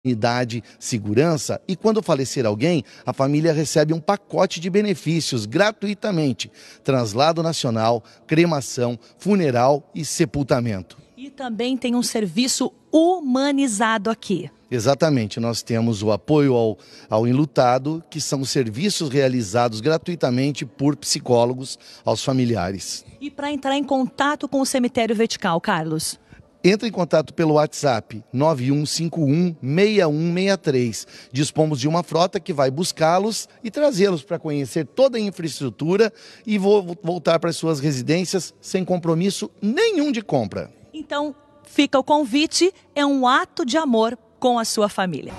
Idade, segurança, e quando falecer alguém, a família recebe um pacote de benefícios gratuitamente: translado nacional, cremação, funeral e sepultamento. E também tem um serviço humanizado aqui. Exatamente, nós temos o apoio ao enlutado, que são serviços realizados gratuitamente por psicólogos aos familiares. E para entrar em contato com o cemitério vertical, Carlos? Entre em contato pelo WhatsApp 9151-6163. Dispomos de uma frota que vai buscá-los e trazê-los para conhecer toda a infraestrutura e voltar para suas residências sem compromisso nenhum de compra. Então, fica o convite, é um ato de amor com a sua família.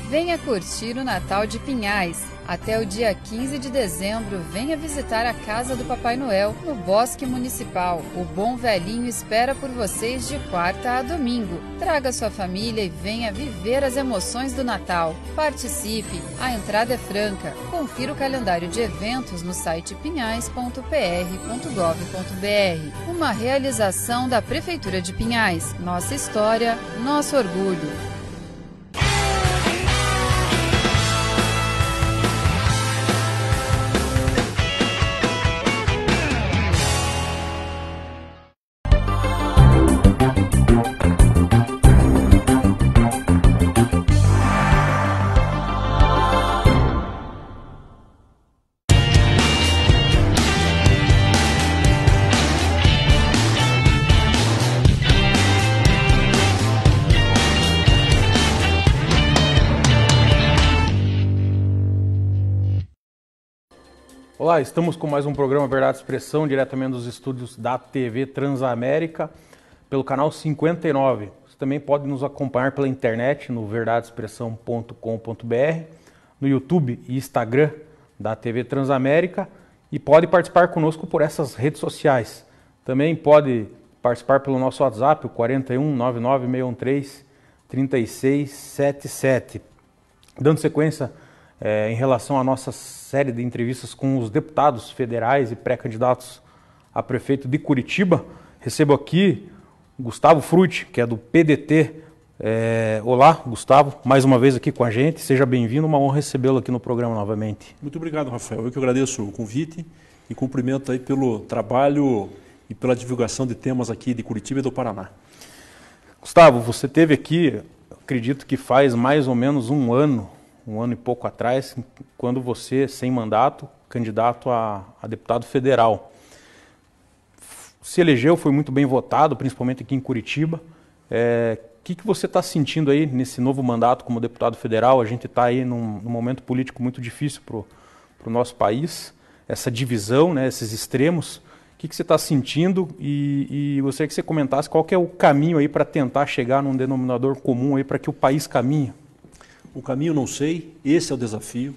Venha curtir o Natal de Pinhais. Até o dia 15 de dezembro, venha visitar a Casa do Papai Noel, no Bosque Municipal. O Bom Velhinho espera por vocês de quarta a domingo. Traga sua família e venha viver as emoções do Natal. Participe, a entrada é franca. Confira o calendário de eventos no site pinhais.pr.gov.br. Uma realização da Prefeitura de Pinhais. Nossa história, nosso orgulho. Olá, estamos com mais um programa Verdade e Expressão, diretamente dos estúdios da TV Transamérica, pelo canal 59. Você também pode nos acompanhar pela internet no verdadeexpressão.com.br, no YouTube e Instagram da TV Transamérica, e pode participar conosco por essas redes sociais. Também pode participar pelo nosso WhatsApp, o 41 99613 3677. Dando sequência em relação à nossa série de entrevistas com os deputados federais e pré-candidatos a prefeito de Curitiba, recebo aqui o Gustavo Frutti, que é do PDT. Olá, Gustavo, mais uma vez aqui com a gente. Seja bem-vindo, uma honra recebê-lo aqui no programa novamente. Muito obrigado, Rafael. Eu que agradeço o convite e cumprimento aí pelo trabalho e pela divulgação de temas aqui de Curitiba e do Paraná. Gustavo, você esteve aqui, acredito que faz mais ou menos um ano e pouco atrás, quando você, sem mandato, candidato a deputado federal. Se elegeu, foi muito bem votado, principalmente aqui em Curitiba. O que você está sentindo aí nesse novo mandato como deputado federal? A gente está aí num momento político muito difícil para o nosso país, essa divisão, né, esses extremos. O que você está sentindo? E gostaria que você comentasse qual que é o caminho aí para tentar chegar num denominador comum aí para que o país caminhe. O caminho não sei, esse é o desafio.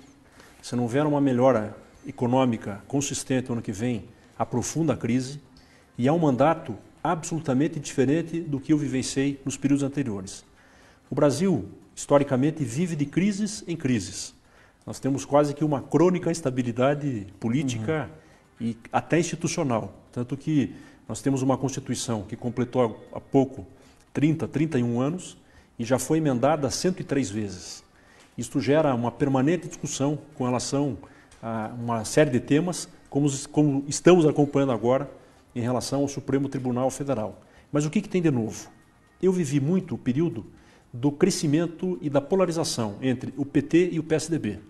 Se não houver uma melhora econômica consistente no ano que vem, aprofunda a crise, e é um mandato absolutamente diferente do que eu vivenciei nos períodos anteriores. O Brasil, historicamente, vive de crises em crises. Nós temos quase que uma crônica instabilidade política e até institucional. Tanto que nós temos uma Constituição que completou há pouco 31 anos e já foi emendada 103 vezes. Isto gera uma permanente discussão com relação a uma série de temas, como estamos acompanhando agora em relação ao Supremo Tribunal Federal. Mas o que tem de novo? Eu vivi muito o período do crescimento e da polarização entre o PT e o PSDB.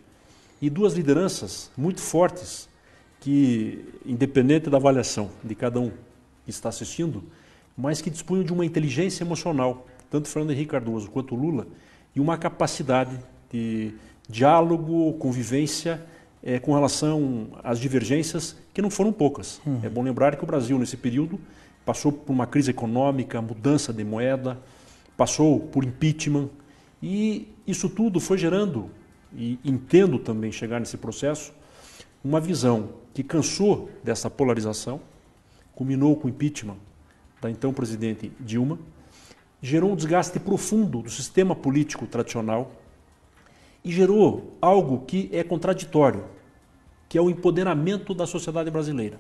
E duas lideranças muito fortes que, independente da avaliação de cada um que está assistindo, mas que dispunham de uma inteligência emocional, tanto Fernando Henrique Cardoso quanto Lula, e uma capacidade de diálogo, convivência com relação às divergências, que não foram poucas. É bom lembrar que o Brasil, nesse período, passou por uma crise econômica, mudança de moeda, passou por impeachment, e isso tudo foi gerando, e entendo também chegar nesse processo, uma visão que cansou dessa polarização, culminou com o impeachment da então presidente Dilma, gerou um desgaste profundo do sistema político tradicional e gerou algo que é contraditório, que é o empoderamento da sociedade brasileira.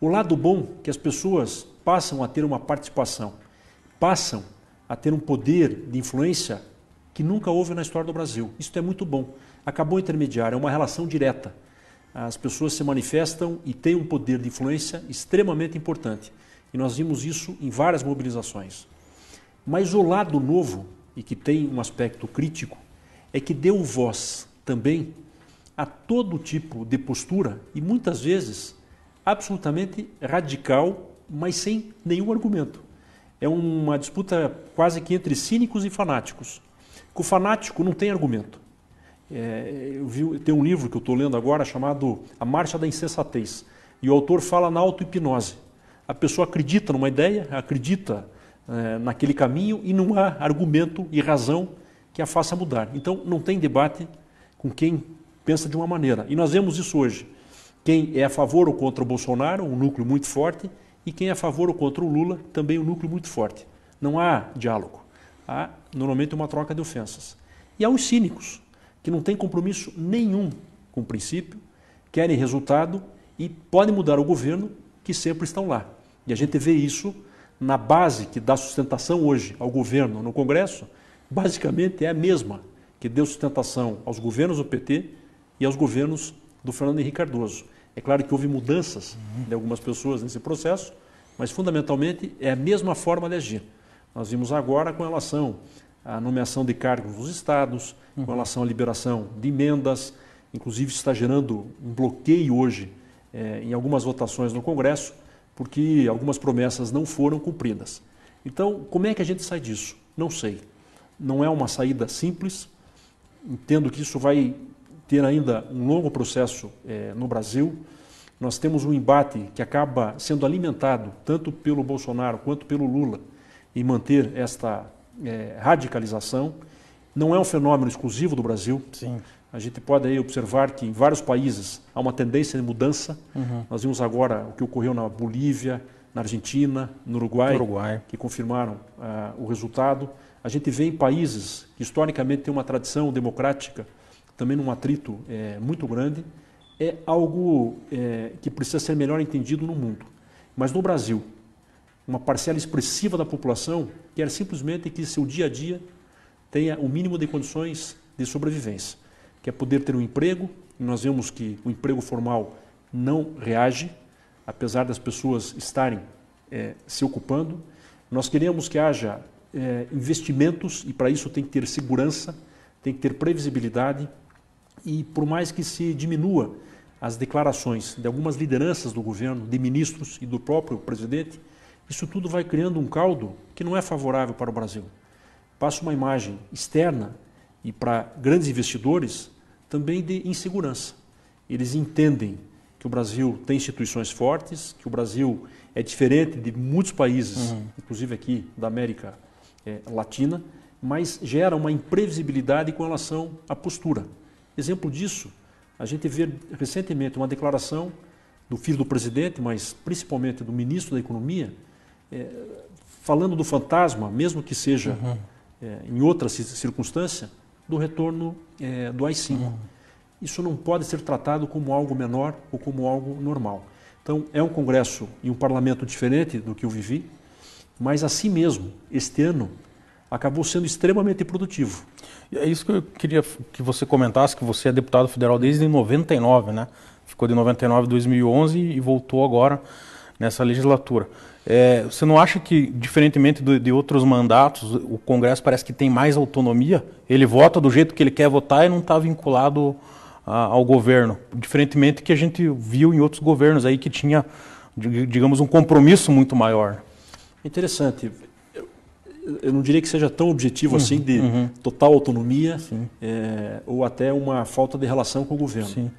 O lado bom é que as pessoas passam a ter uma participação, passam a ter um poder de influência que nunca houve na história do Brasil. Isso é muito bom. Acabou intermediário, é uma relação direta. As pessoas se manifestam e têm um poder de influência extremamente importante. E nós vimos isso em várias mobilizações. Mas o lado novo, e que tem um aspecto crítico, é que deu voz também a todo tipo de postura, e muitas vezes absolutamente radical, mas sem nenhum argumento. É uma disputa quase que entre cínicos e fanáticos. O fanático não tem argumento. Tem um livro que eu estou lendo agora chamado A Marcha da Insensatez, e o autor fala na auto-hipnose. A pessoa acredita numa ideia, acredita naquele caminho e não há argumento e razão que a faça mudar. Então não tem debate com quem pensa de uma maneira. E nós vemos isso hoje. Quem é a favor ou contra o Bolsonaro, um núcleo muito forte, e quem é a favor ou contra o Lula, também um núcleo muito forte. Não há diálogo. Há normalmente uma troca de ofensas. E há os cínicos, que não têm compromisso nenhum com o princípio, querem resultado e podem mudar o governo, que sempre estão lá. E a gente vê isso na base que dá sustentação hoje ao governo no Congresso, basicamente é a mesma que deu sustentação aos governos do PT e aos governos do Fernando Henrique Cardoso. É claro que houve mudanças de algumas pessoas nesse processo, mas fundamentalmente é a mesma forma de agir. Nós vimos agora com relação à nomeação de cargos nos estados, com relação à liberação de emendas, inclusive está gerando um bloqueio hoje em algumas votações no Congresso, porque algumas promessas não foram cumpridas. Então, como é que a gente sai disso? Não sei. Não é uma saída simples. Entendo que isso vai ter ainda um longo processo no Brasil. Nós temos um embate que acaba sendo alimentado tanto pelo Bolsonaro quanto pelo Lula em manter esta radicalização. Não é um fenômeno exclusivo do Brasil. Sim. A gente pode aí observar que em vários países há uma tendência de mudança. Nós vimos agora o que ocorreu na Bolívia, na Argentina, no Uruguai. Que confirmaram o resultado. A gente vê em países que historicamente têm uma tradição democrática, também num atrito muito grande, é algo que precisa ser melhor entendido no mundo. Mas no Brasil, uma parcela expressiva da população quer simplesmente que seu dia a dia tenha o mínimo de condições de sobrevivência. Quer poder ter um emprego, e nós vemos que o emprego formal não reage, apesar das pessoas estarem se ocupando. Nós queremos que haja investimentos, e para isso tem que ter segurança, tem que ter previsibilidade, e por mais que se diminua as declarações de algumas lideranças do governo, de ministros e do próprio presidente, isso tudo vai criando um caldo que não é favorável para o Brasil. Passa uma imagem externa e para grandes investidores também de insegurança. Eles entendem que o Brasil tem instituições fortes, que o Brasil é diferente de muitos países, inclusive aqui da América Latina, mas gera uma imprevisibilidade com relação à postura. Exemplo disso, a gente vê recentemente uma declaração do filho do presidente, mas principalmente do ministro da Economia, falando do fantasma, mesmo que seja em outra circunstância, do retorno do AI-5. Isso não pode ser tratado como algo menor ou como algo normal. Então, é um congresso e um parlamento diferente do que eu vivi, mas assim mesmo, este ano, acabou sendo extremamente produtivo. É isso que eu queria que você comentasse, que você é deputado federal desde 99, né? Ficou de 99 a 2011 e voltou agora nessa legislatura. Você não acha que, diferentemente de outros mandatos, o Congresso parece que tem mais autonomia? Ele vota do jeito que ele quer votar e não está vinculado ao governo, diferentemente que a gente viu em outros governos aí que tinha, digamos, um compromisso muito maior. Interessante. Eu não diria que seja tão objetivo assim de total autonomia ou até uma falta de relação com o governo. Sim.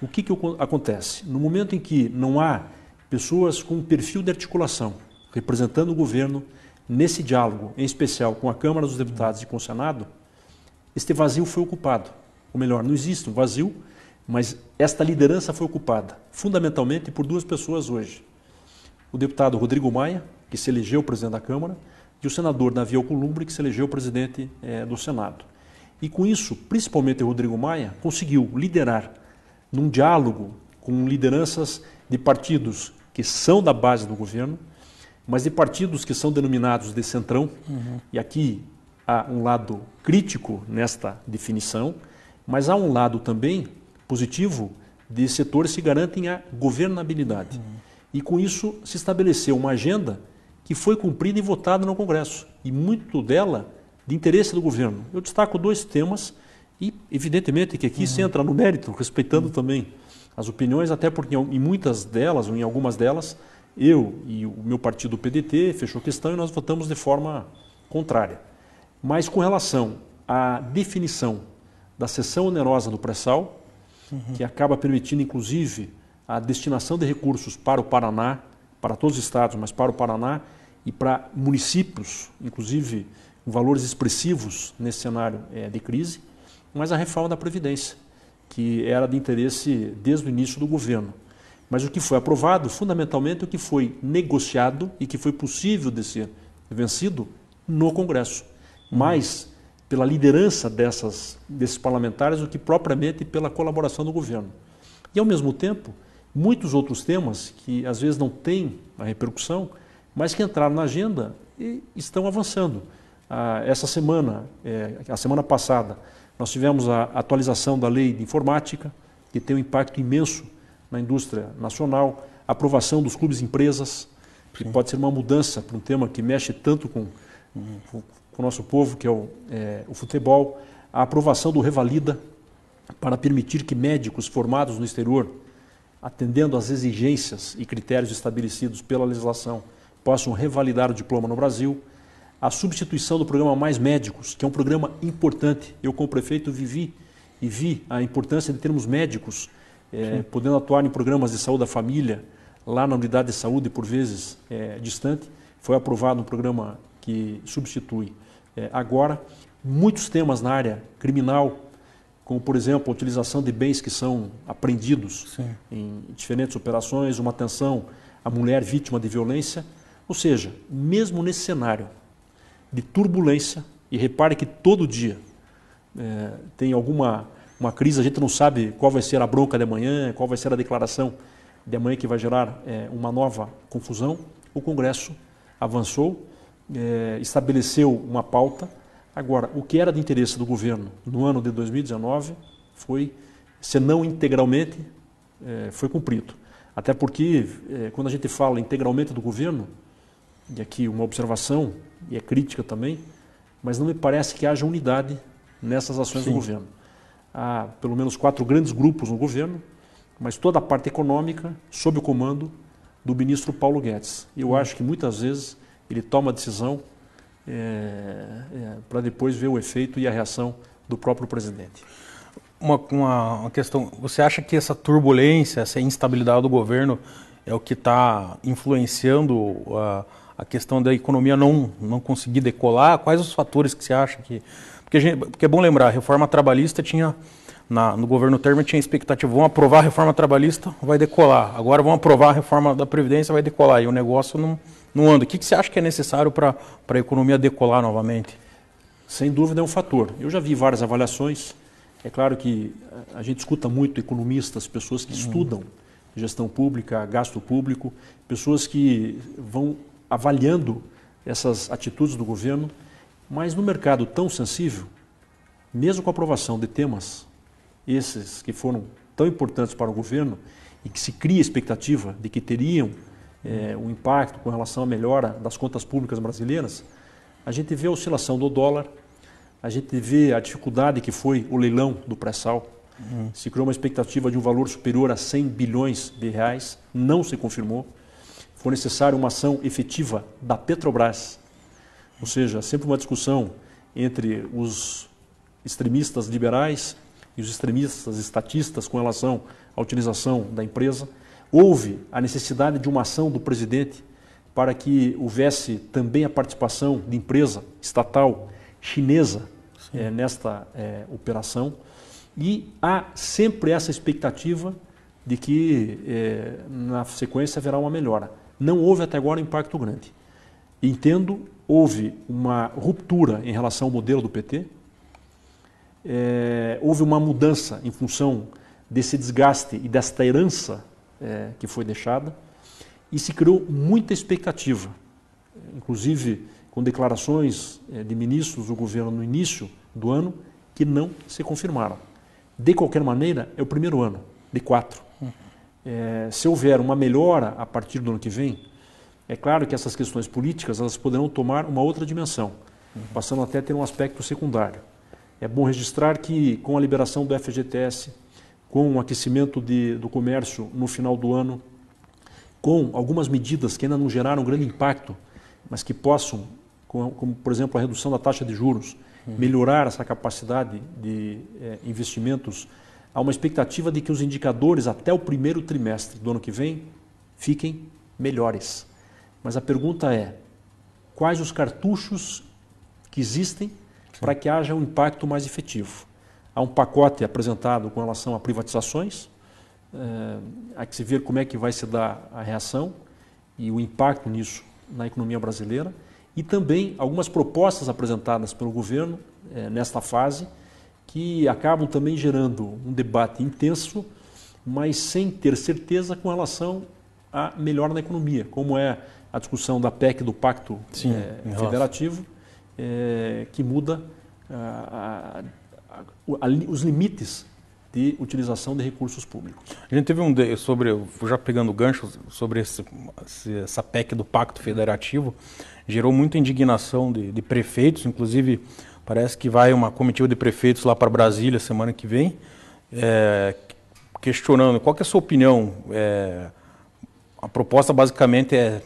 O que acontece? No momento em que não há pessoas com um perfil de articulação representando o governo nesse diálogo, em especial com a Câmara dos Deputados e com o Senado, este vazio foi ocupado. Ou melhor, não existe um vazio, mas esta liderança foi ocupada fundamentalmente por duas pessoas hoje. O deputado Rodrigo Maia, que se elegeu presidente da Câmara, e o senador Davi Alcolumbre, que se elegeu presidente do Senado. E com isso, principalmente o Rodrigo Maia, conseguiu liderar num diálogo com lideranças de partidos que são da base do governo, mas de partidos que são denominados de centrão, e aqui há um lado crítico nesta definição, mas há um lado também positivo de setores que garantem a governabilidade. E com isso se estabeleceu uma agenda que foi cumprida e votada no Congresso, e muito dela de interesse do governo. Eu destaco 2 temas e, evidentemente, que aqui se entra no mérito, respeitando também as opiniões, até porque em muitas delas, ou em algumas delas, eu e o meu partido, o PDT, fechou questão e nós votamos de forma contrária. Mas com relação à definição da cessão onerosa do pré-sal, que acaba permitindo, inclusive, a destinação de recursos para o Paraná, para todos os estados, mas para o Paraná e para municípios, inclusive com valores expressivos nesse cenário de crise, mas a reforma da Previdência, que era de interesse desde o início do governo. Mas o que foi aprovado, fundamentalmente, o que foi negociado e que foi possível de ser vencido no Congresso. Mais pela liderança desses parlamentares do que propriamente pela colaboração do governo. E, ao mesmo tempo, muitos outros temas que às vezes não têm a repercussão, mas que entraram na agenda e estão avançando. Essa semana, a semana passada, nós tivemos a atualização da lei de informática, que tem um impacto imenso na indústria nacional, a aprovação dos clubes e empresas, que pode ser uma mudança para um tema que mexe tanto com o nosso povo, que é o futebol, a aprovação do Revalida, para permitir que médicos formados no exterior, atendendo às exigências e critérios estabelecidos pela legislação, possam revalidar o diploma no Brasil, a substituição do programa Mais Médicos, que é um programa importante. Eu, como prefeito, vi a importância de termos médicos podendo atuar em programas de saúde da família, lá na unidade de saúde, por vezes distante. Foi aprovado um programa que substitui agora muitos temas na área criminal, como, por exemplo, a utilização de bens que são apreendidos em diferentes operações, uma atenção à mulher vítima de violência. Ou seja, mesmo nesse cenário de turbulência, e repare que todo dia tem uma crise, a gente não sabe qual vai ser a bronca de amanhã, qual vai ser a declaração de amanhã que vai gerar uma nova confusão. O Congresso avançou, estabeleceu uma pauta. Agora, o que era de interesse do governo no ano de 2019 foi, se não integralmente, foi cumprido. Até porque, quando a gente fala integralmente do governo, e aqui uma observação, e é crítica também, mas não me parece que haja unidade nessas ações do governo. Há pelo menos 4 grandes grupos no governo, mas toda a parte econômica sob o comando do ministro Paulo Guedes. E eu acho que muitas vezes ele toma a decisão para depois ver o efeito e a reação do próprio presidente. Uma questão, você acha que essa turbulência, essa instabilidade do governo é o que está influenciando a questão da economia não conseguir decolar? Quais os fatores que você acha que... Porque é bom lembrar, a reforma trabalhista tinha, no governo Temer tinha expectativa, vão aprovar a reforma trabalhista, vai decolar. Agora vão aprovar a reforma da Previdência, vai decolar. E o negócio não anda. O que você acha que é necessário para a economia decolar novamente? Sem dúvida é um fator. Eu já vi várias avaliações. É claro que a gente escuta muito economistas, pessoas que estudam gestão pública, gasto público, pessoas que vão avaliando essas atitudes do governo, mas no mercado tão sensível, mesmo com a aprovação de temas, esses que foram tão importantes para o governo e que se cria expectativa de que teriam um impacto com relação à melhora das contas públicas brasileiras, a gente vê a oscilação do dólar, a gente vê a dificuldade que foi o leilão do pré-sal. Se criou uma expectativa de um valor superior a 100 bilhões de reais, não se confirmou. Foi necessária uma ação efetiva da Petrobras, ou seja, sempre uma discussão entre os extremistas liberais e os extremistas estatistas com relação à utilização da empresa. Houve a necessidade de uma ação do presidente para que houvesse também a participação de empresa estatal chinesa nesta operação. E há sempre essa expectativa de que na sequência haverá uma melhora. Não houve até agora um impacto grande. Entendo, houve uma ruptura em relação ao modelo do PT, houve uma mudança em função desse desgaste e desta herança que foi deixada, e se criou muita expectativa inclusive com declarações de ministros do governo no início do ano, que não se confirmaram. De qualquer maneira, é o primeiro ano, de 4. Se houver uma melhora a partir do ano que vem, é claro que essas questões políticas elas poderão tomar uma outra dimensão, passando até a ter um aspecto secundário. É bom registrar que, com a liberação do FGTS, com o aquecimento do comércio no final do ano, com algumas medidas que ainda não geraram grande impacto, mas que possam, como por exemplo a redução da taxa de juros, melhorar essa capacidade de investimentos, há uma expectativa de que os indicadores até o primeiro trimestre do ano que vem fiquem melhores. Mas a pergunta é, quais os cartuchos que existem para que haja um impacto mais efetivo? Há um pacote apresentado com relação a privatizações, há que se ver como é que vai se dar a reação e o impacto nisso na economia brasileira, e também algumas propostas apresentadas pelo governo nesta fase, que acabam também gerando um debate intenso, mas sem ter certeza com relação a melhora na economia, como é a discussão da PEC do Pacto Federativo, que muda os limites de utilização de recursos públicos. A gente teve já pegando o gancho, sobre essa PEC do Pacto Federativo, gerou muita indignação de prefeitos, inclusive parece que vai uma comitiva de prefeitos lá para Brasília semana que vem, questionando qual que é a sua opinião. A proposta basicamente é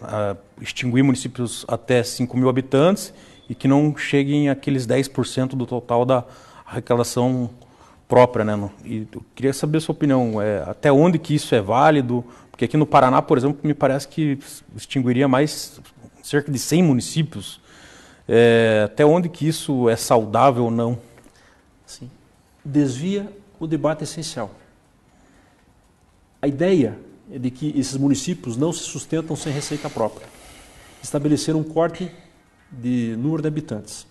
extinguir municípios até 5 mil habitantes e que não cheguem àqueles 10% do total da arrecadação própria, né? E eu queria saber a sua opinião, até onde que isso é válido, porque aqui no Paraná, por exemplo, me parece que extinguiria mais cerca de 100 municípios. Até onde que isso é saudável ou não? Sim. Desvia o debate essencial. A ideia é de que esses municípios não se sustentam sem receita própria. Estabelecer um corte de número de habitantes.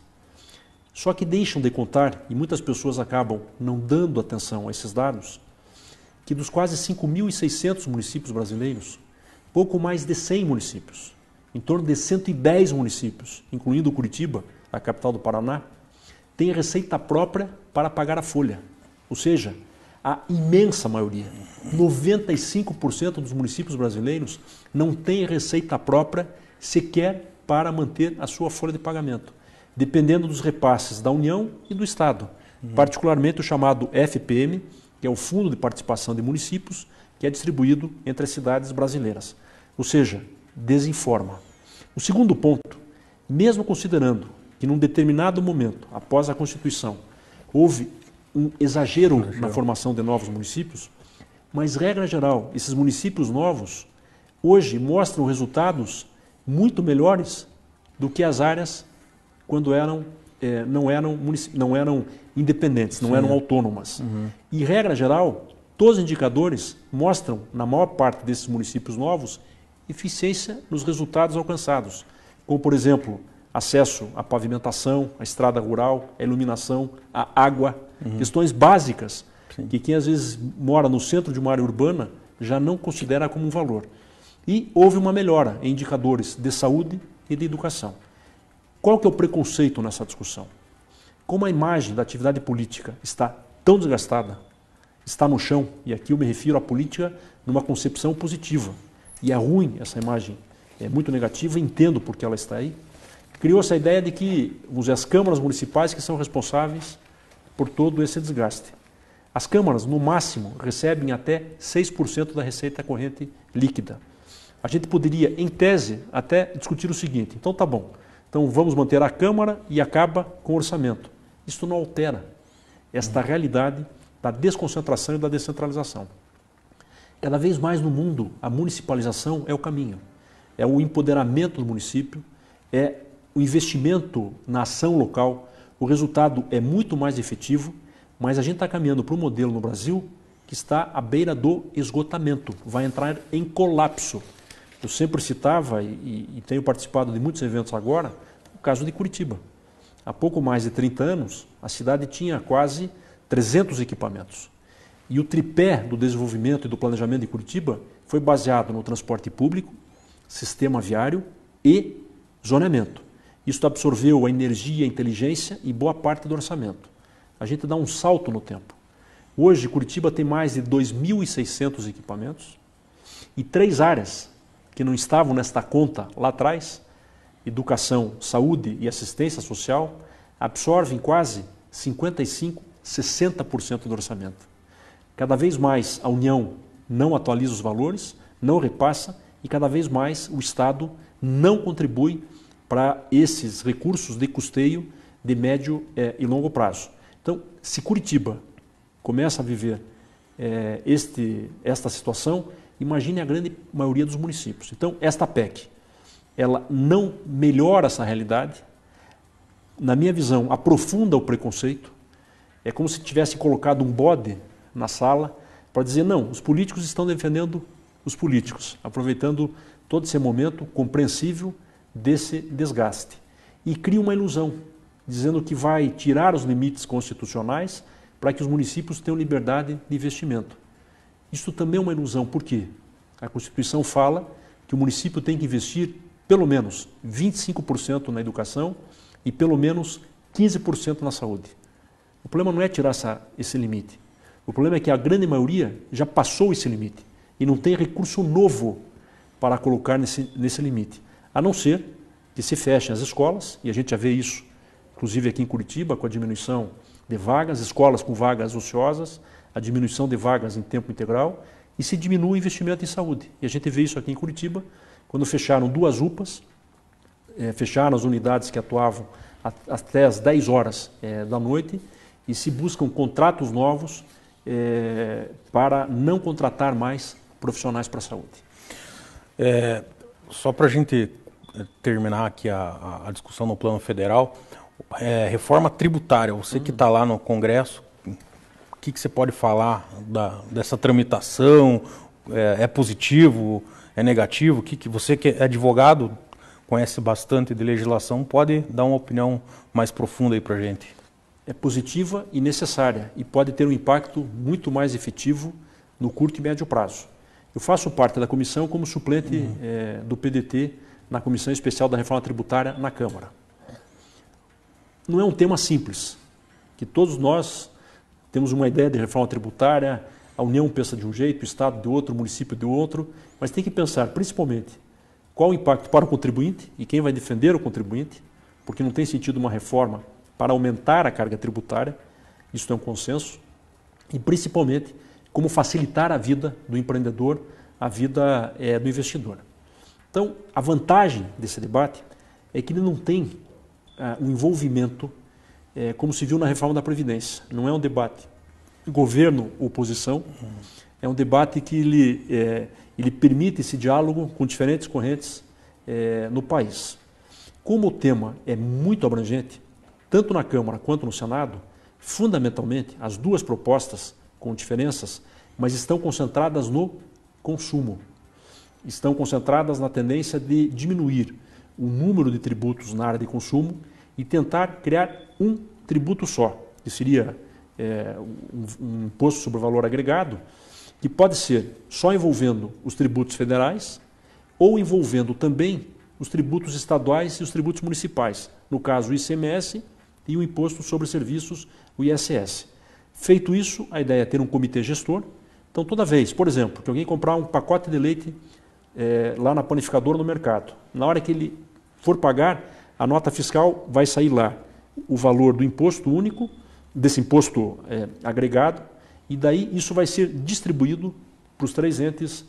Só que deixam de contar, e muitas pessoas acabam não dando atenção a esses dados, que dos quase 5.600 municípios brasileiros, pouco mais de 100 municípios, em torno de 110 municípios, incluindo Curitiba, a capital do Paraná, têm receita própria para pagar a folha. Ou seja, a imensa maioria, 95% dos municípios brasileiros não têm receita própria sequer para manter a sua folha de pagamento, dependendo dos repasses da União e do Estado, particularmente o chamado FPM, que é o Fundo de Participação de Municípios, que é distribuído entre as cidades brasileiras. Ou seja, desinforma. O segundo ponto, mesmo considerando que num determinado momento, após a Constituição, houve um exagero na formação de novos municípios, mas, regra geral, esses municípios novos hoje mostram resultados muito melhores do que as áreas quando não eram independentes, não eram autônomas. E, regra geral, todos os indicadores mostram, na maior parte desses municípios novos, eficiência nos resultados alcançados, como, por exemplo, acesso à pavimentação, à estrada rural, à iluminação, à água, questões básicas que quem às vezes mora no centro de uma área urbana já não considera como um valor. E houve uma melhora em indicadores de saúde e de educação. Qual que é o preconceito nessa discussão? Como a imagem da atividade política está tão desgastada, está no chão, e aqui eu me refiro à política numa concepção positiva, e é ruim essa imagem, é muito negativa, entendo porque ela está aí, criou-se a ideia de que as câmaras municipais que são responsáveis por todo esse desgaste. As câmaras, no máximo, recebem até 6% da receita corrente líquida. A gente poderia, em tese, até discutir o seguinte: então tá bom, então vamos manter a Câmara e acaba com o orçamento. Isso não altera esta realidade da desconcentração e da descentralização. Cada vez mais no mundo, a municipalização é o caminho. É o empoderamento do município, é o investimento na ação local. O resultado é muito mais efetivo, mas a gente está caminhando para um modelo no Brasil que está à beira do esgotamento, vai entrar em colapso. Eu sempre citava, e tenho participado de muitos eventos agora, o caso de Curitiba. Há pouco mais de 30 anos, a cidade tinha quase 300 equipamentos. E o tripé do desenvolvimento e do planejamento de Curitiba foi baseado no transporte público, sistema viário e Zoneamento. Isso absorveu a energia, a inteligência e boa parte do orçamento. A gente dá um salto no tempo. Hoje, Curitiba tem mais de 2.600 equipamentos e 3 áreas que não estavam nesta conta lá atrás, educação, saúde e assistência social, absorvem quase 55%, 60% do orçamento. Cada vez mais a União não atualiza os valores, não repassa e cada vez mais o Estado não contribui para esses recursos de custeio de médio e longo prazo. Então, se Curitiba começa a viver esta situação, imagine a grande maioria dos municípios. Então, esta PEC, ela não melhora essa realidade, na minha visão, aprofunda o preconceito. É como se tivesse colocado um bode na sala para dizer, não, os políticos estão defendendo os políticos, aproveitando todo esse momento compreensível desse desgaste. E cria uma ilusão, dizendo que vai tirar os limites constitucionais para que os municípios tenham liberdade de investimento. Isso também é uma ilusão, por quê? A Constituição fala que o município tem que investir pelo menos 25% na educação e pelo menos 15% na saúde. O problema não é tirar esse limite. O problema é que a grande maioria já passou esse limite e não tem recurso novo para colocar nesse limite. A não ser que se fechem as escolas, e a gente já vê isso, inclusive aqui em Curitiba, com a diminuição de vagas, escolas com vagas ociosas, a diminuição de vagas em tempo integral, e se diminui o investimento em saúde. E a gente vê isso aqui em Curitiba, quando fecharam 2 UPAs, fecharam as unidades que atuavam até as 10 horas da noite, e se buscam contratos novos para não contratar mais profissionais para a saúde. Só para a gente terminar aqui a discussão no plano federal, reforma tributária, você que está lá no Congresso, o que você pode falar dessa tramitação? É positivo? É negativo? Você que é advogado, conhece bastante de legislação, pode dar uma opinião mais profunda aí para a gente? É positiva e necessária e pode ter um impacto muito mais efetivo no curto e médio prazo. Eu faço parte da comissão como suplente do PDT na Comissão Especial da Reforma Tributária na Câmara. Não é um tema simples, que todos nós temos uma ideia de reforma tributária, a União pensa de um jeito, o Estado de outro, o município de outro, mas tem que pensar principalmente qual o impacto para o contribuinte e quem vai defender o contribuinte, porque não tem sentido uma reforma para aumentar a carga tributária, isso é um consenso, e principalmente como facilitar a vida do empreendedor, a vida do investidor. Então, a vantagem desse debate é que ele não tem um envolvimento como se viu na reforma da Previdência. Não é um debate governo-oposição, é um debate que ele permite esse diálogo com diferentes correntes no país. Como o tema é muito abrangente, tanto na Câmara quanto no Senado, fundamentalmente, as duas propostas, com diferenças, mas estão concentradas no consumo. Estão concentradas na tendência de diminuir o número de tributos na área de consumo e tentar criar um tributo só, que seria um imposto sobre o valor agregado, que pode ser só envolvendo os tributos federais ou envolvendo também os tributos estaduais e os tributos municipais, no caso o ICMS e o Imposto sobre Serviços, o ISS. Feito isso, a ideia é ter um comitê gestor. Então, toda vez, por exemplo, que alguém comprar um pacote de leite lá na panificadora no mercado, na hora que ele for pagar, a nota fiscal vai sair lá o valor do imposto único, desse imposto agregado, e daí isso vai ser distribuído para os 3 entes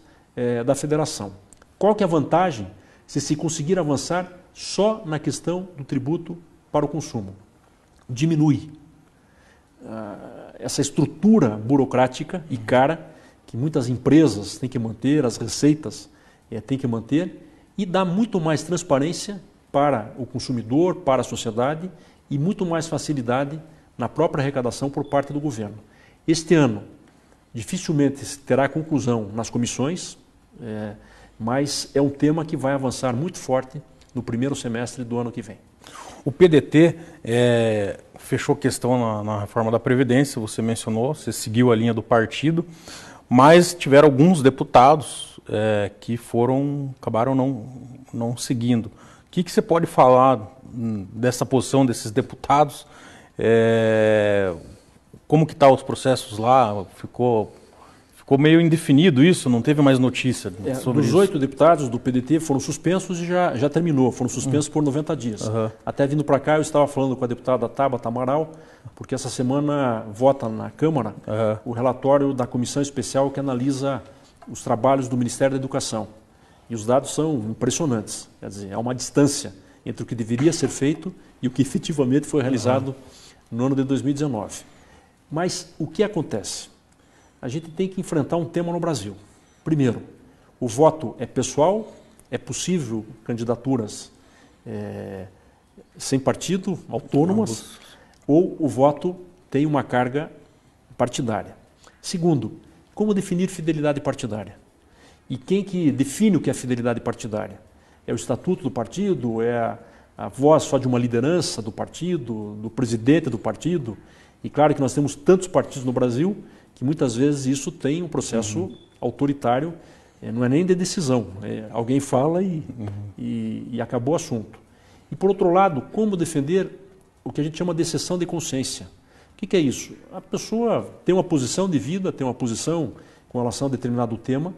da federação. Qual que é a vantagem se conseguir avançar só na questão do tributo para o consumo? Diminui essa estrutura burocrática e cara que muitas empresas têm que manter, as receitas têm que manter, e dá muito mais transparência para o consumidor, para a sociedade e muito mais facilidade na própria arrecadação por parte do governo. Este ano, dificilmente terá conclusão nas comissões, mas é um tema que vai avançar muito forte no primeiro semestre do ano que vem. O PDT fechou questão na reforma da Previdência, você mencionou, você seguiu a linha do partido, mas tiveram alguns deputados que acabaram não seguindo. que você pode falar dessa posição desses deputados? Como que estão os processos lá? Ficou meio indefinido isso, não teve mais notícia sobre isso. Os 8 deputados do PDT foram suspensos e já terminou, foram suspensos por 90 dias. Até vindo para cá, eu estava falando com a deputada Tabata Amaral, porque essa semana vota na Câmara o relatório da comissão especial que analisa os trabalhos do Ministério da Educação. E os dados são impressionantes, quer dizer, há uma distância entre o que deveria ser feito e o que efetivamente foi realizado no ano de 2019. Mas o que acontece? A gente tem que enfrentar um tema no Brasil. Primeiro, o voto é pessoal, é possível candidaturas sem partido, autônomas, ou o voto tem uma carga partidária. Segundo, como definir fidelidade partidária? E quem que define o que é fidelidade partidária? É o estatuto do partido? É a voz só de uma liderança do partido, do presidente do partido? E claro que nós temos tantos partidos no Brasil que muitas vezes isso tem um processo autoritário, não é nem de decisão, alguém fala e acabou o assunto. E por outro lado, como defender o que a gente chama de exceção de consciência? O que é isso? A pessoa tem uma posição de vida, tem uma posição com relação a determinado tema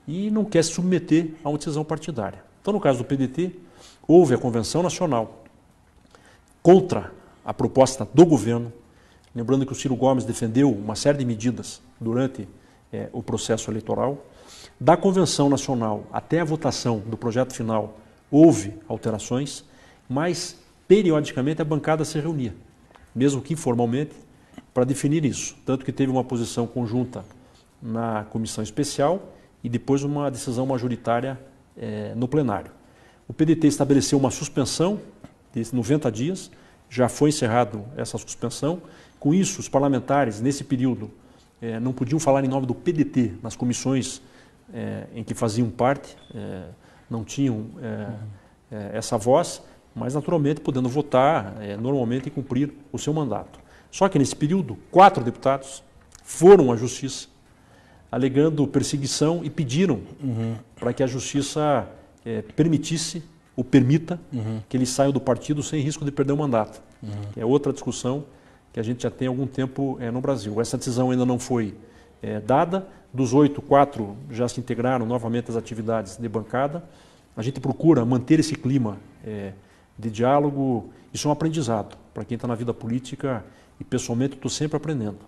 e não quer se submeter a uma decisão partidária. Então, no caso do PDT, houve a Convenção Nacional contra a proposta do governo. Lembrando que o Ciro Gomes defendeu uma série de medidas durante o processo eleitoral. Da Convenção Nacional até a votação do projeto final, houve alterações, mas periodicamente a bancada se reunia, mesmo que informalmente, para definir isso. Tanto que teve uma posição conjunta na comissão especial e depois uma decisão majoritária no plenário. O PDT estabeleceu uma suspensão de 90 dias, já foi encerrado essa suspensão. Com isso, os parlamentares, nesse período, não podiam falar em nome do PDT nas comissões em que faziam parte, não tinham essa voz, mas naturalmente podendo votar normalmente e cumprir o seu mandato. Só que nesse período, 4 deputados foram à Justiça, alegando perseguição e pediram para que a Justiça permitisse ou permita que eles saiam do partido sem risco de perder o mandato. Que é outra discussão que a gente já tem há algum tempo no Brasil. Essa decisão ainda não foi dada. Dos 8, 4 já se integraram novamente às atividades de bancada. A gente procura manter esse clima de diálogo. Isso é um aprendizado para quem está na vida política e pessoalmente estou sempre aprendendo.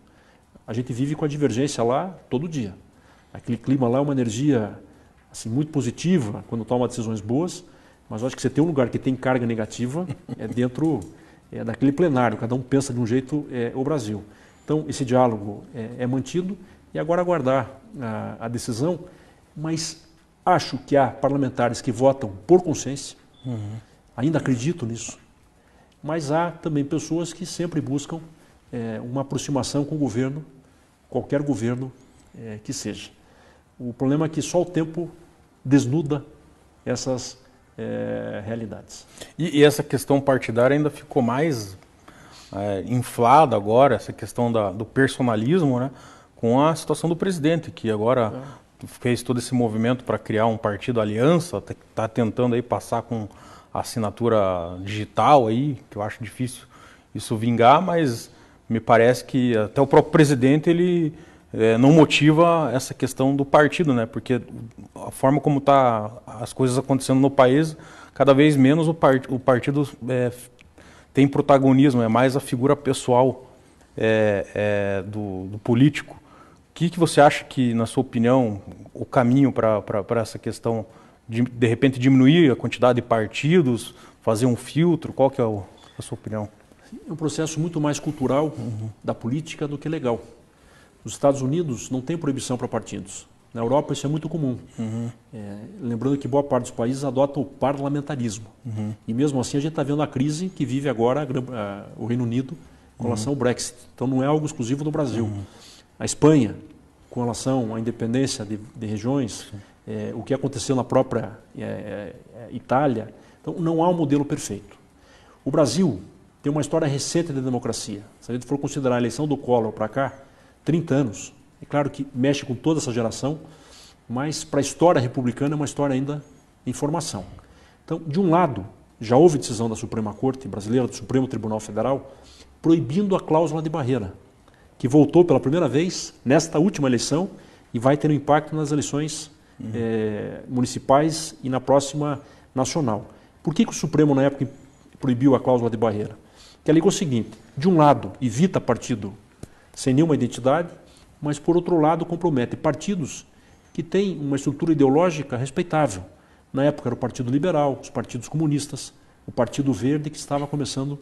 A gente vive com a divergência lá todo dia. Aquele clima lá é uma energia assim, muito positiva quando toma decisões boas, mas eu acho que você tem um lugar que tem carga negativa dentro daquele plenário, cada um pensa de um jeito o Brasil. Então, esse diálogo é mantido e agora aguardar a decisão, mas acho que há parlamentares que votam por consciência, ainda acredito nisso, mas há também pessoas que sempre buscam uma aproximação com o governo, qualquer governo que seja. O problema é que só o tempo desnuda essas realidades. E essa questão partidária ainda ficou mais inflada agora, essa questão do personalismo, né, com a situação do presidente, que agora fez todo esse movimento para criar um partido aliança, está tentando aí passar com a assinatura digital, aí, que eu acho difícil isso vingar, mas me parece que até o próprio presidente ele não motiva essa questão do partido, né? Porque a forma como está as coisas acontecendo no país, cada vez menos o partido tem protagonismo, é mais a figura pessoal do político. O que você acha que, na sua opinião, o caminho para essa questão de repente diminuir a quantidade de partidos, fazer um filtro? Qual que é a sua opinião? É um processo muito mais cultural da política do que legal. Nos Estados Unidos não tem proibição para partidos. Na Europa isso é muito comum. Lembrando que boa parte dos países adota o parlamentarismo. E mesmo assim a gente está vendo a crise que vive agora o Reino Unido com relação ao Brexit. Então não é algo exclusivo do Brasil. A Espanha, com relação à independência de regiões, o que aconteceu na própria Itália. Então não há um modelo perfeito. O Brasil tem uma história recente de democracia. Se a gente for considerar a eleição do Collor para cá, 30 anos. É claro que mexe com toda essa geração, mas para a história republicana é uma história ainda em formação. Então, de um lado, já houve decisão da Suprema Corte Brasileira, do Supremo Tribunal Federal, proibindo a cláusula de barreira, que voltou pela primeira vez nesta última eleição e vai ter um impacto nas eleições municipais e na próxima nacional. Por que o Supremo, na época, proibiu a cláusula de barreira? Que alegou o seguinte: de um lado, evita partido sem nenhuma identidade, mas, por outro lado, compromete partidos que têm uma estrutura ideológica respeitável. Na época era o Partido Liberal, os partidos comunistas, o Partido Verde, que estava começando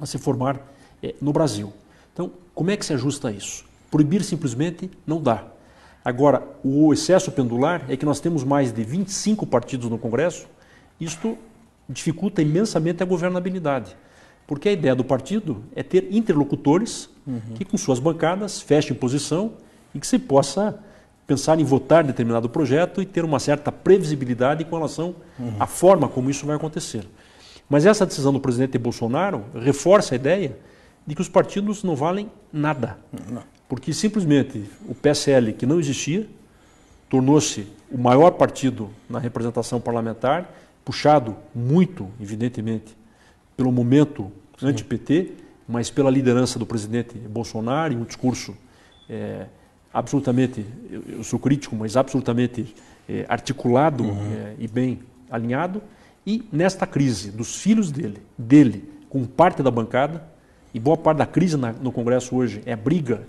a se formar no Brasil. Então, como é que se ajusta isso? Proibir simplesmente não dá. Agora, o excesso pendular é que nós temos mais de 25 partidos no Congresso. Isto dificulta imensamente a governabilidade, porque a ideia do partido é ter interlocutores que, com suas bancadas, fechem posição e que se possa pensar em votar determinado projeto e ter uma certa previsibilidade com relação à forma como isso vai acontecer. Mas essa decisão do presidente Bolsonaro reforça a ideia de que os partidos não valem nada, porque simplesmente o PSL, que não existia, tornou-se o maior partido na representação parlamentar, puxado muito, evidentemente, pelo momento anti-PT, mas pela liderança do presidente Bolsonaro e um discurso absolutamente, eu sou crítico, mas absolutamente articulado e bem alinhado. E nesta crise dos filhos dele com parte da bancada, e boa parte da crise no Congresso hoje é briga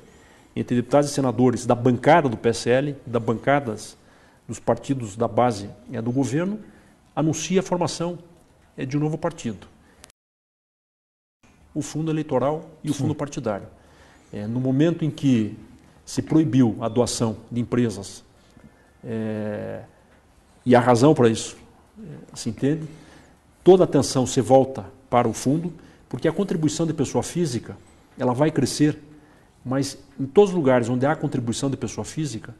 entre deputados e senadores da bancada do PSL, da bancadas dos partidos da base do governo, anuncia a formação de um novo partido. O fundo eleitoral e o fundo partidário. No momento em que se proibiu a doação de empresas, e a razão para isso se entende, toda a atenção se volta para o fundo, porque a contribuição de pessoa física ela vai crescer, mas em todos os lugares onde há contribuição de pessoa física,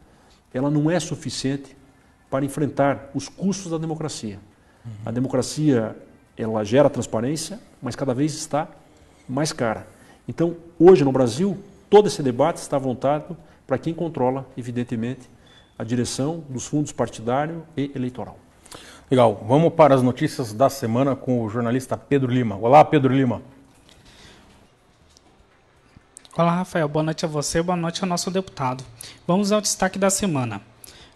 ela não é suficiente para enfrentar os custos da democracia. A democracia ela gera transparência, mas cada vez está mais cara. Então, hoje no Brasil, todo esse debate está voltado para quem controla, evidentemente, a direção dos fundos partidário e eleitoral. Legal. Vamos para as notícias da semana com o jornalista Pedro Lima. Olá, Pedro Lima. Olá, Rafael. Boa noite a você, boa noite ao nosso deputado. Vamos ao destaque da semana.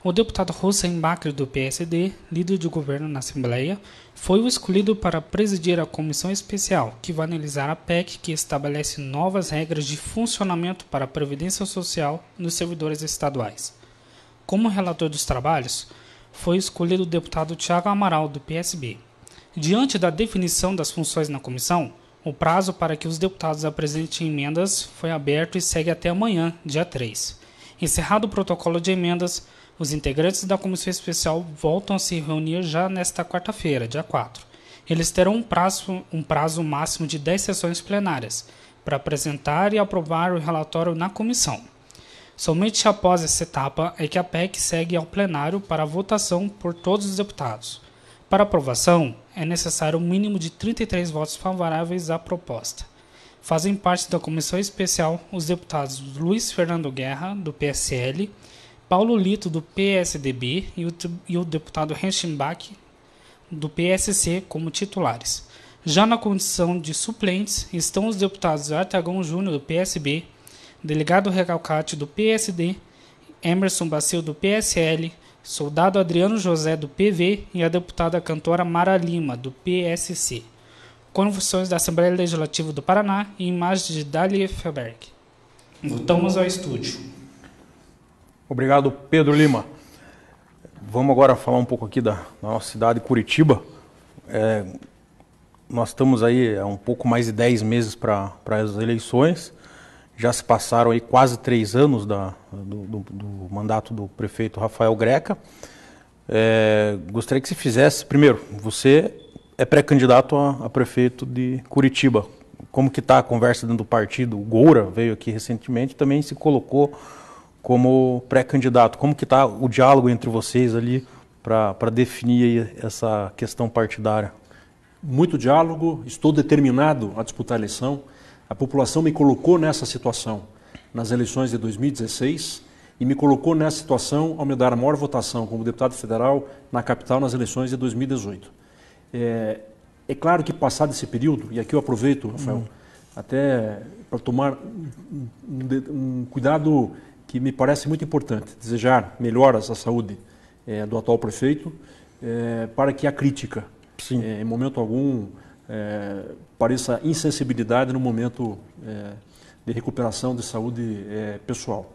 O deputado Hussein Bakri, do PSD, líder de governo na Assembleia, foi o escolhido para presidir a comissão especial que vai analisar a PEC que estabelece novas regras de funcionamento para a Previdência Social nos servidores estaduais. Como relator dos trabalhos, foi escolhido o deputado Thiago Amaral, do PSB. Diante da definição das funções na comissão, o prazo para que os deputados apresentem emendas foi aberto e segue até amanhã, dia 3. Encerrado o protocolo de emendas, os integrantes da comissão especial voltam a se reunir já nesta quarta-feira, dia 4. Eles terão um prazo máximo de 10 sessões plenárias para apresentar e aprovar o relatório na comissão. Somente após essa etapa é que a PEC segue ao plenário para votação por todos os deputados. Para aprovação, é necessário um mínimo de 33 votos favoráveis à proposta. Fazem parte da comissão especial os deputados Luiz Fernando Guerra, do PSL, Paulo Lito, do PSDB, e o deputado Reichenbach, do PSC, como titulares. Já na condição de suplentes estão os deputados Artagão Júnior, do PSB, delegado Recalcate, do PSD, Emerson Bacil, do PSL, soldado Adriano José, do PV, e a deputada cantora Mara Lima, do PSC. Convenções da Assembleia Legislativa do Paraná e imagens de Dali Felberg. Voltamos ao estúdio. Obrigado, Pedro Lima. Vamos agora falar um pouco aqui da nossa cidade, Curitiba. Nós estamos aí há um pouco mais de 10 meses para as eleições. Já se passaram aí quase 3 anos do mandato do prefeito Rafael Greca. Gostaria que se fizesse, primeiro, você é pré-candidato a prefeito de Curitiba. Como que está a conversa dentro do partido? O Goura veio aqui recentemente, também se colocou como pré-candidato. Como que está o diálogo entre vocês ali para definir essa questão partidária? Muito diálogo, estou determinado a disputar a eleição. A população me colocou nessa situação nas eleições de 2016 e me colocou nessa situação ao me dar a maior votação como deputado federal na capital nas eleições de 2018. É claro que passado esse período, e aqui eu aproveito, Rafael, até para tomar um cuidado que me parece muito importante, desejar melhoras à saúde do atual prefeito, para que a crítica, em momento algum, pareça insensibilidade no momento de recuperação de saúde pessoal.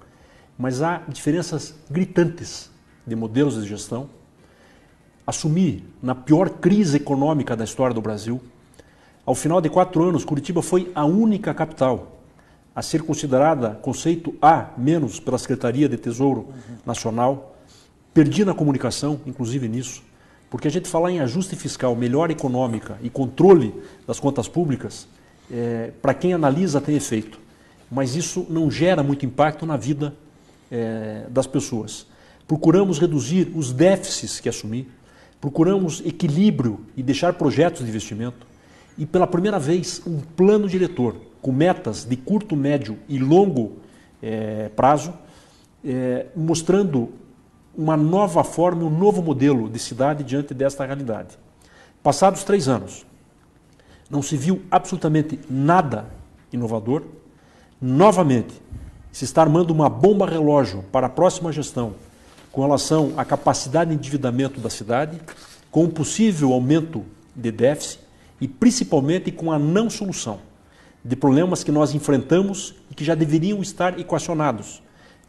Mas há diferenças gritantes de modelos de gestão. Assumir na pior crise econômica da história do Brasil. Ao final de 4 anos, Curitiba foi a única capital a ser considerada conceito A- pela Secretaria de Tesouro Nacional. Perdi na comunicação, inclusive nisso, porque a gente falar em ajuste fiscal, melhora econômica e controle das contas públicas, para quem analisa tem efeito, mas isso não gera muito impacto na vida das pessoas. Procuramos reduzir os déficits que assumir, procuramos equilíbrio e deixar projetos de investimento e, pela primeira vez, um plano diretor com metas de curto, médio e longo prazo, mostrando uma nova forma, um novo modelo de cidade diante desta realidade. Passados 3 anos, não se viu absolutamente nada inovador. Novamente, se está armando uma bomba relógio para a próxima gestão com relação à capacidade de endividamento da cidade, com um possível aumento de déficit e principalmente com a não solução de problemas que nós enfrentamos e que já deveriam estar equacionados,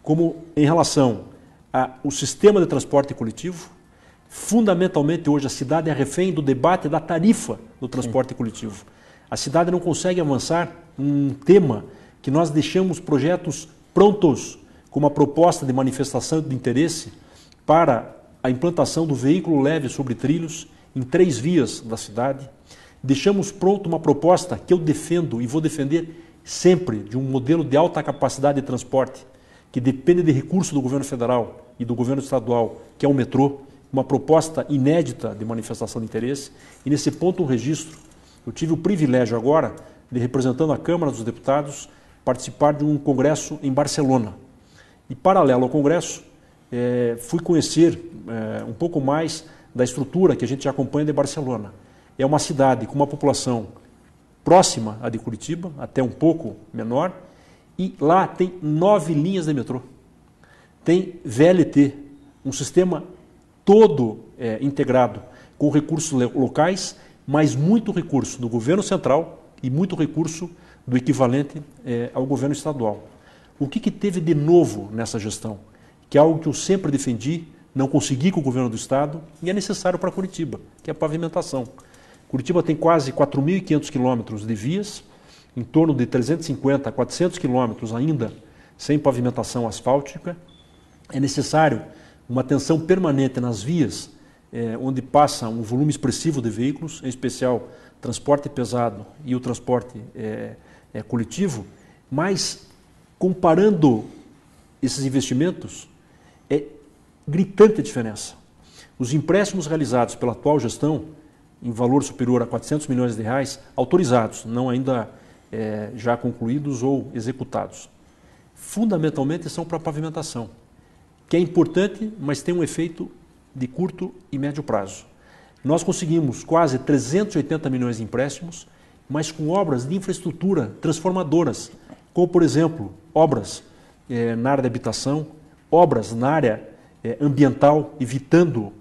como em relação ao sistema de transporte coletivo. Fundamentalmente hoje a cidade é refém do debate da tarifa do transporte coletivo. A cidade não consegue avançar um tema que nós deixamos projetos prontos, com uma proposta de manifestação de interesse para a implantação do veículo leve sobre trilhos em 3 vias da cidade. Deixamos pronto uma proposta que eu defendo e vou defender sempre, de um modelo de alta capacidade de transporte, que depende de recurso do governo federal e do governo estadual, que é o metrô, uma proposta inédita de manifestação de interesse. E nesse ponto um registro. Eu tive o privilégio agora de, representando a Câmara dos Deputados, participar de um congresso em Barcelona. E, paralelo ao congresso, fui conhecer um pouco mais da estrutura que a gente acompanha de Barcelona. É uma cidade com uma população próxima à de Curitiba, até um pouco menor, e lá tem 9 linhas de metrô. Tem VLT, um sistema todo integrado, com recursos locais, mas muito recurso do governo central e muito recurso do equivalente ao governo estadual. O que teve de novo nessa gestão? Que é algo que eu sempre defendi, não consegui com o governo do estado e é necessário para Curitiba, que é a pavimentação. Curitiba tem quase 4.500 quilômetros de vias, em torno de 350 a 400 quilômetros ainda sem pavimentação asfáltica. É necessário uma atenção permanente nas vias onde passa um volume expressivo de veículos, em especial transporte pesado e o transporte coletivo, mas comparando esses investimentos, é gritante a diferença. Os empréstimos realizados pela atual gestão, em valor superior a 400 milhões de reais, autorizados, não ainda já concluídos ou executados, fundamentalmente são para pavimentação, que é importante, mas tem um efeito de curto e médio prazo. Nós conseguimos quase 380 milhões de empréstimos, mas com obras de infraestrutura transformadoras, como, por exemplo, obras na área de habitação, obras na área ambiental, evitando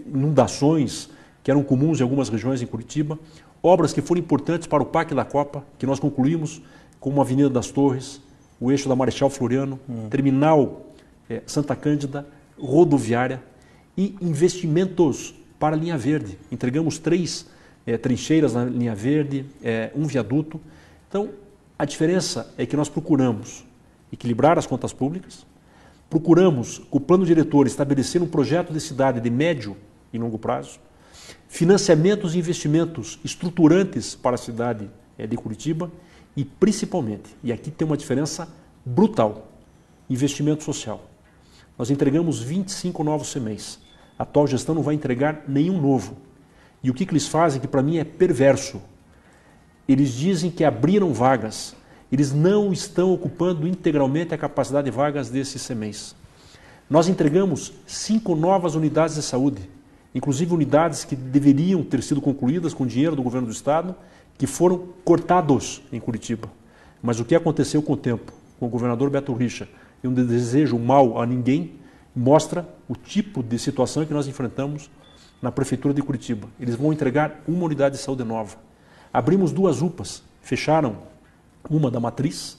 inundações que eram comuns em algumas regiões em Curitiba, obras que foram importantes para o Parque da Copa, que nós concluímos, como a Avenida das Torres, o eixo da Marechal Floriano, terminal Santa Cândida, rodoviária e investimentos para a linha verde. Entregamos 3 trincheiras na linha verde, um viaduto. Então, a diferença é que nós procuramos equilibrar as contas públicas, procuramos, com o plano diretor, estabelecer um projeto de cidade de médio e longo prazo, financiamentos e investimentos estruturantes para a cidade de Curitiba e, principalmente, e aqui tem uma diferença brutal, investimento social. Nós entregamos 25 novos CMEs. A atual gestão não vai entregar nenhum novo. E o que eles fazem, que para mim é perverso, eles dizem que abriram vagas, eles não estão ocupando integralmente a capacidade de vagas desses CMEs. Nós entregamos 5 novas unidades de saúde, inclusive unidades que deveriam ter sido concluídas com dinheiro do governo do estado, que foram cortados em Curitiba. Mas o que aconteceu com o tempo, com o governador Beto Richa, e um desejo mal a ninguém, mostra o tipo de situação que nós enfrentamos na prefeitura de Curitiba. Eles vão entregar uma unidade de saúde nova. Abrimos 2 UPAs, fecharam uma da matriz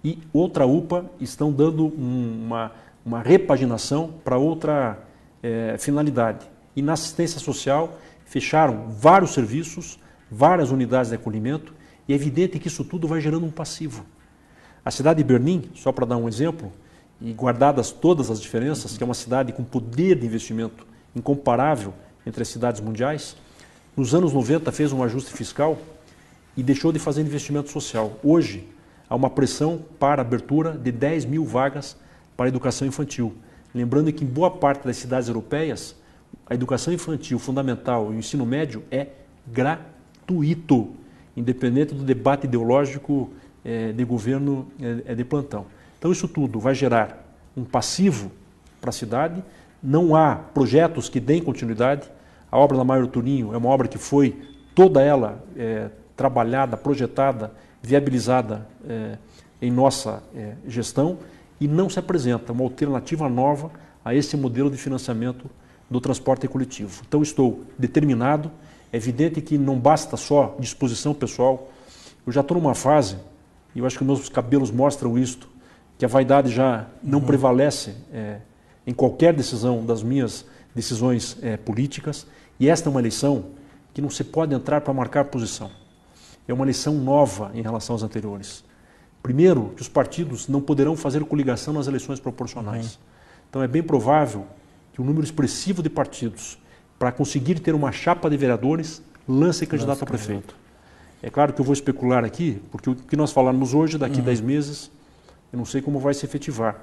e outra UPA, estão dando uma repaginação para outra finalidade. E na assistência social fecharam vários serviços, várias unidades de acolhimento, e é evidente que isso tudo vai gerando um passivo. A cidade de Berlim, só para dar um exemplo, e guardadas todas as diferenças, que é uma cidade com poder de investimento incomparável entre as cidades mundiais, nos anos 90 fez um ajuste fiscal e deixou de fazer investimento social. Hoje, há uma pressão para a abertura de 10 mil vagas para a educação infantil. Lembrando que em boa parte das cidades europeias, a educação infantil fundamental e o ensino médio é gratuito, independente do debate ideológico de governo de plantão. Então isso tudo vai gerar um passivo para a cidade, não há projetos que deem continuidade. A obra da Maior Turinho é uma obra que foi toda ela trabalhada, projetada, viabilizada em nossa gestão e não se apresenta uma alternativa nova a esse modelo de financiamento do transporte coletivo. Então estou determinado, é evidente que não basta só disposição pessoal, eu já estou numa fase, e eu acho que meus cabelos mostram isto, que a vaidade já não prevalece em qualquer decisão das minhas decisões políticas, e esta é uma eleição que não se pode entrar para marcar posição. É uma eleição nova em relação às anteriores. Primeiro, que os partidos não poderão fazer coligação nas eleições proporcionais. Então é bem provável que um número expressivo de partidos, para conseguir ter uma chapa de vereadores, lance candidato a prefeito. É claro que eu vou especular aqui, porque o que nós falarmos hoje, daqui 10 meses, eu não sei como vai se efetivar.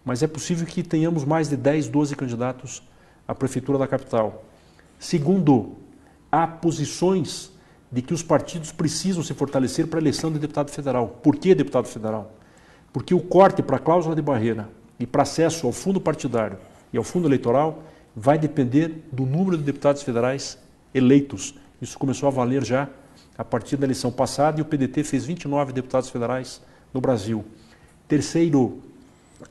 Mas é possível que tenhamos mais de 10, 12 candidatos à prefeitura da capital. Segundo, há posições de que os partidos precisam se fortalecer para a eleição de deputado federal. Por que deputado federal? Porque o corte para a cláusula de barreira e para acesso ao fundo partidário e ao fundo eleitoral vai depender do número de deputados federais eleitos. Isso começou a valer já a partir da eleição passada e o PDT fez 29 deputados federais no Brasil. Terceiro,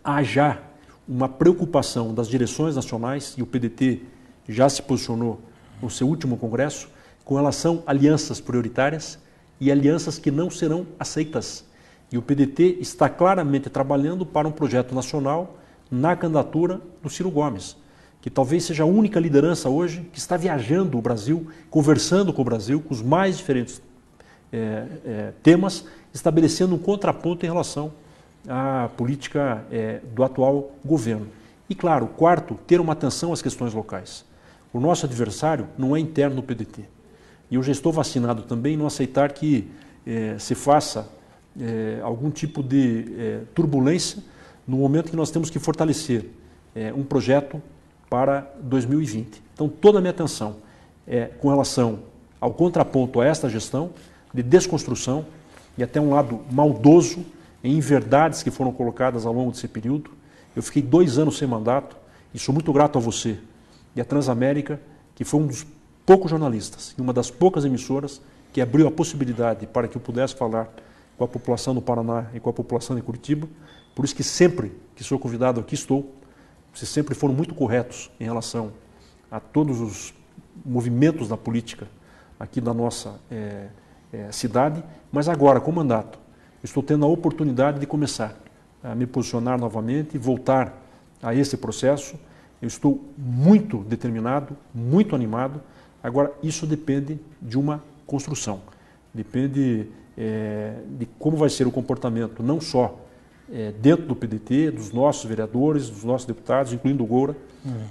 há já uma preocupação das direções nacionais, e o PDT já se posicionou no seu último congresso, com relação a alianças prioritárias e alianças que não serão aceitas. E o PDT está claramente trabalhando para um projeto nacional na candidatura do Ciro Gomes, que talvez seja a única liderança hoje que está viajando o Brasil, conversando com o Brasil, com os mais diferentes temas, estabelecendo um contraponto em relação à política do atual governo. E, claro, quarto, ter uma atenção às questões locais. O nosso adversário não é interno do PDT. E eu já estou vacinado também em não aceitar que se faça algum tipo de turbulência no momento que nós temos que fortalecer um projeto para 2020. Então, toda a minha atenção é com relação ao contraponto a esta gestão de desconstrução e até um lado maldoso em inverdades que foram colocadas ao longo desse período. Eu fiquei 2 anos sem mandato e sou muito grato a você e a Transamérica, que foi um dos poucos jornalistas e uma das poucas emissoras que abriu a possibilidade para que eu pudesse falar com a população do Paraná e com a população de Curitiba. Por isso que sempre que sou convidado aqui estou. Vocês sempre foram muito corretos em relação a todos os movimentos da política aqui da nossa cidade, mas agora, com mandato, estou tendo a oportunidade de começar a me posicionar novamente e voltar a esse processo. Eu estou muito determinado, muito animado. Agora, isso depende de uma construção, depende de como vai ser o comportamento, não só dentro do PDT, dos nossos vereadores, dos nossos deputados, incluindo o Goura,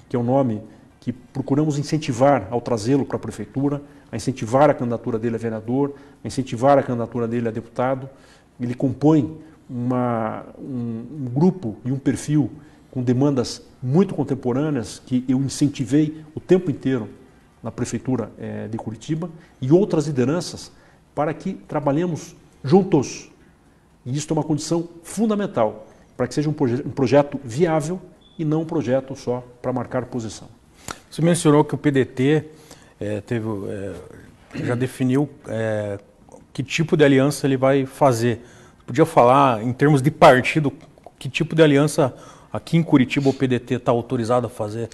que é um nome que procuramos incentivar ao trazê-lo para a prefeitura, a incentivar a candidatura dele a vereador, a incentivar a candidatura dele a deputado. Ele compõe um grupo e um perfil com demandas muito contemporâneas que eu incentivei o tempo inteiro na prefeitura de Curitiba e outras lideranças para que trabalhemos juntos. E isso é uma condição fundamental para que seja um projeto viável e não um projeto só para marcar posição. Você mencionou que o PDT já definiu que tipo de aliança ele vai fazer. Podia falar, em termos de partido, que tipo de aliança aqui em Curitiba o PDT está autorizado a fazer?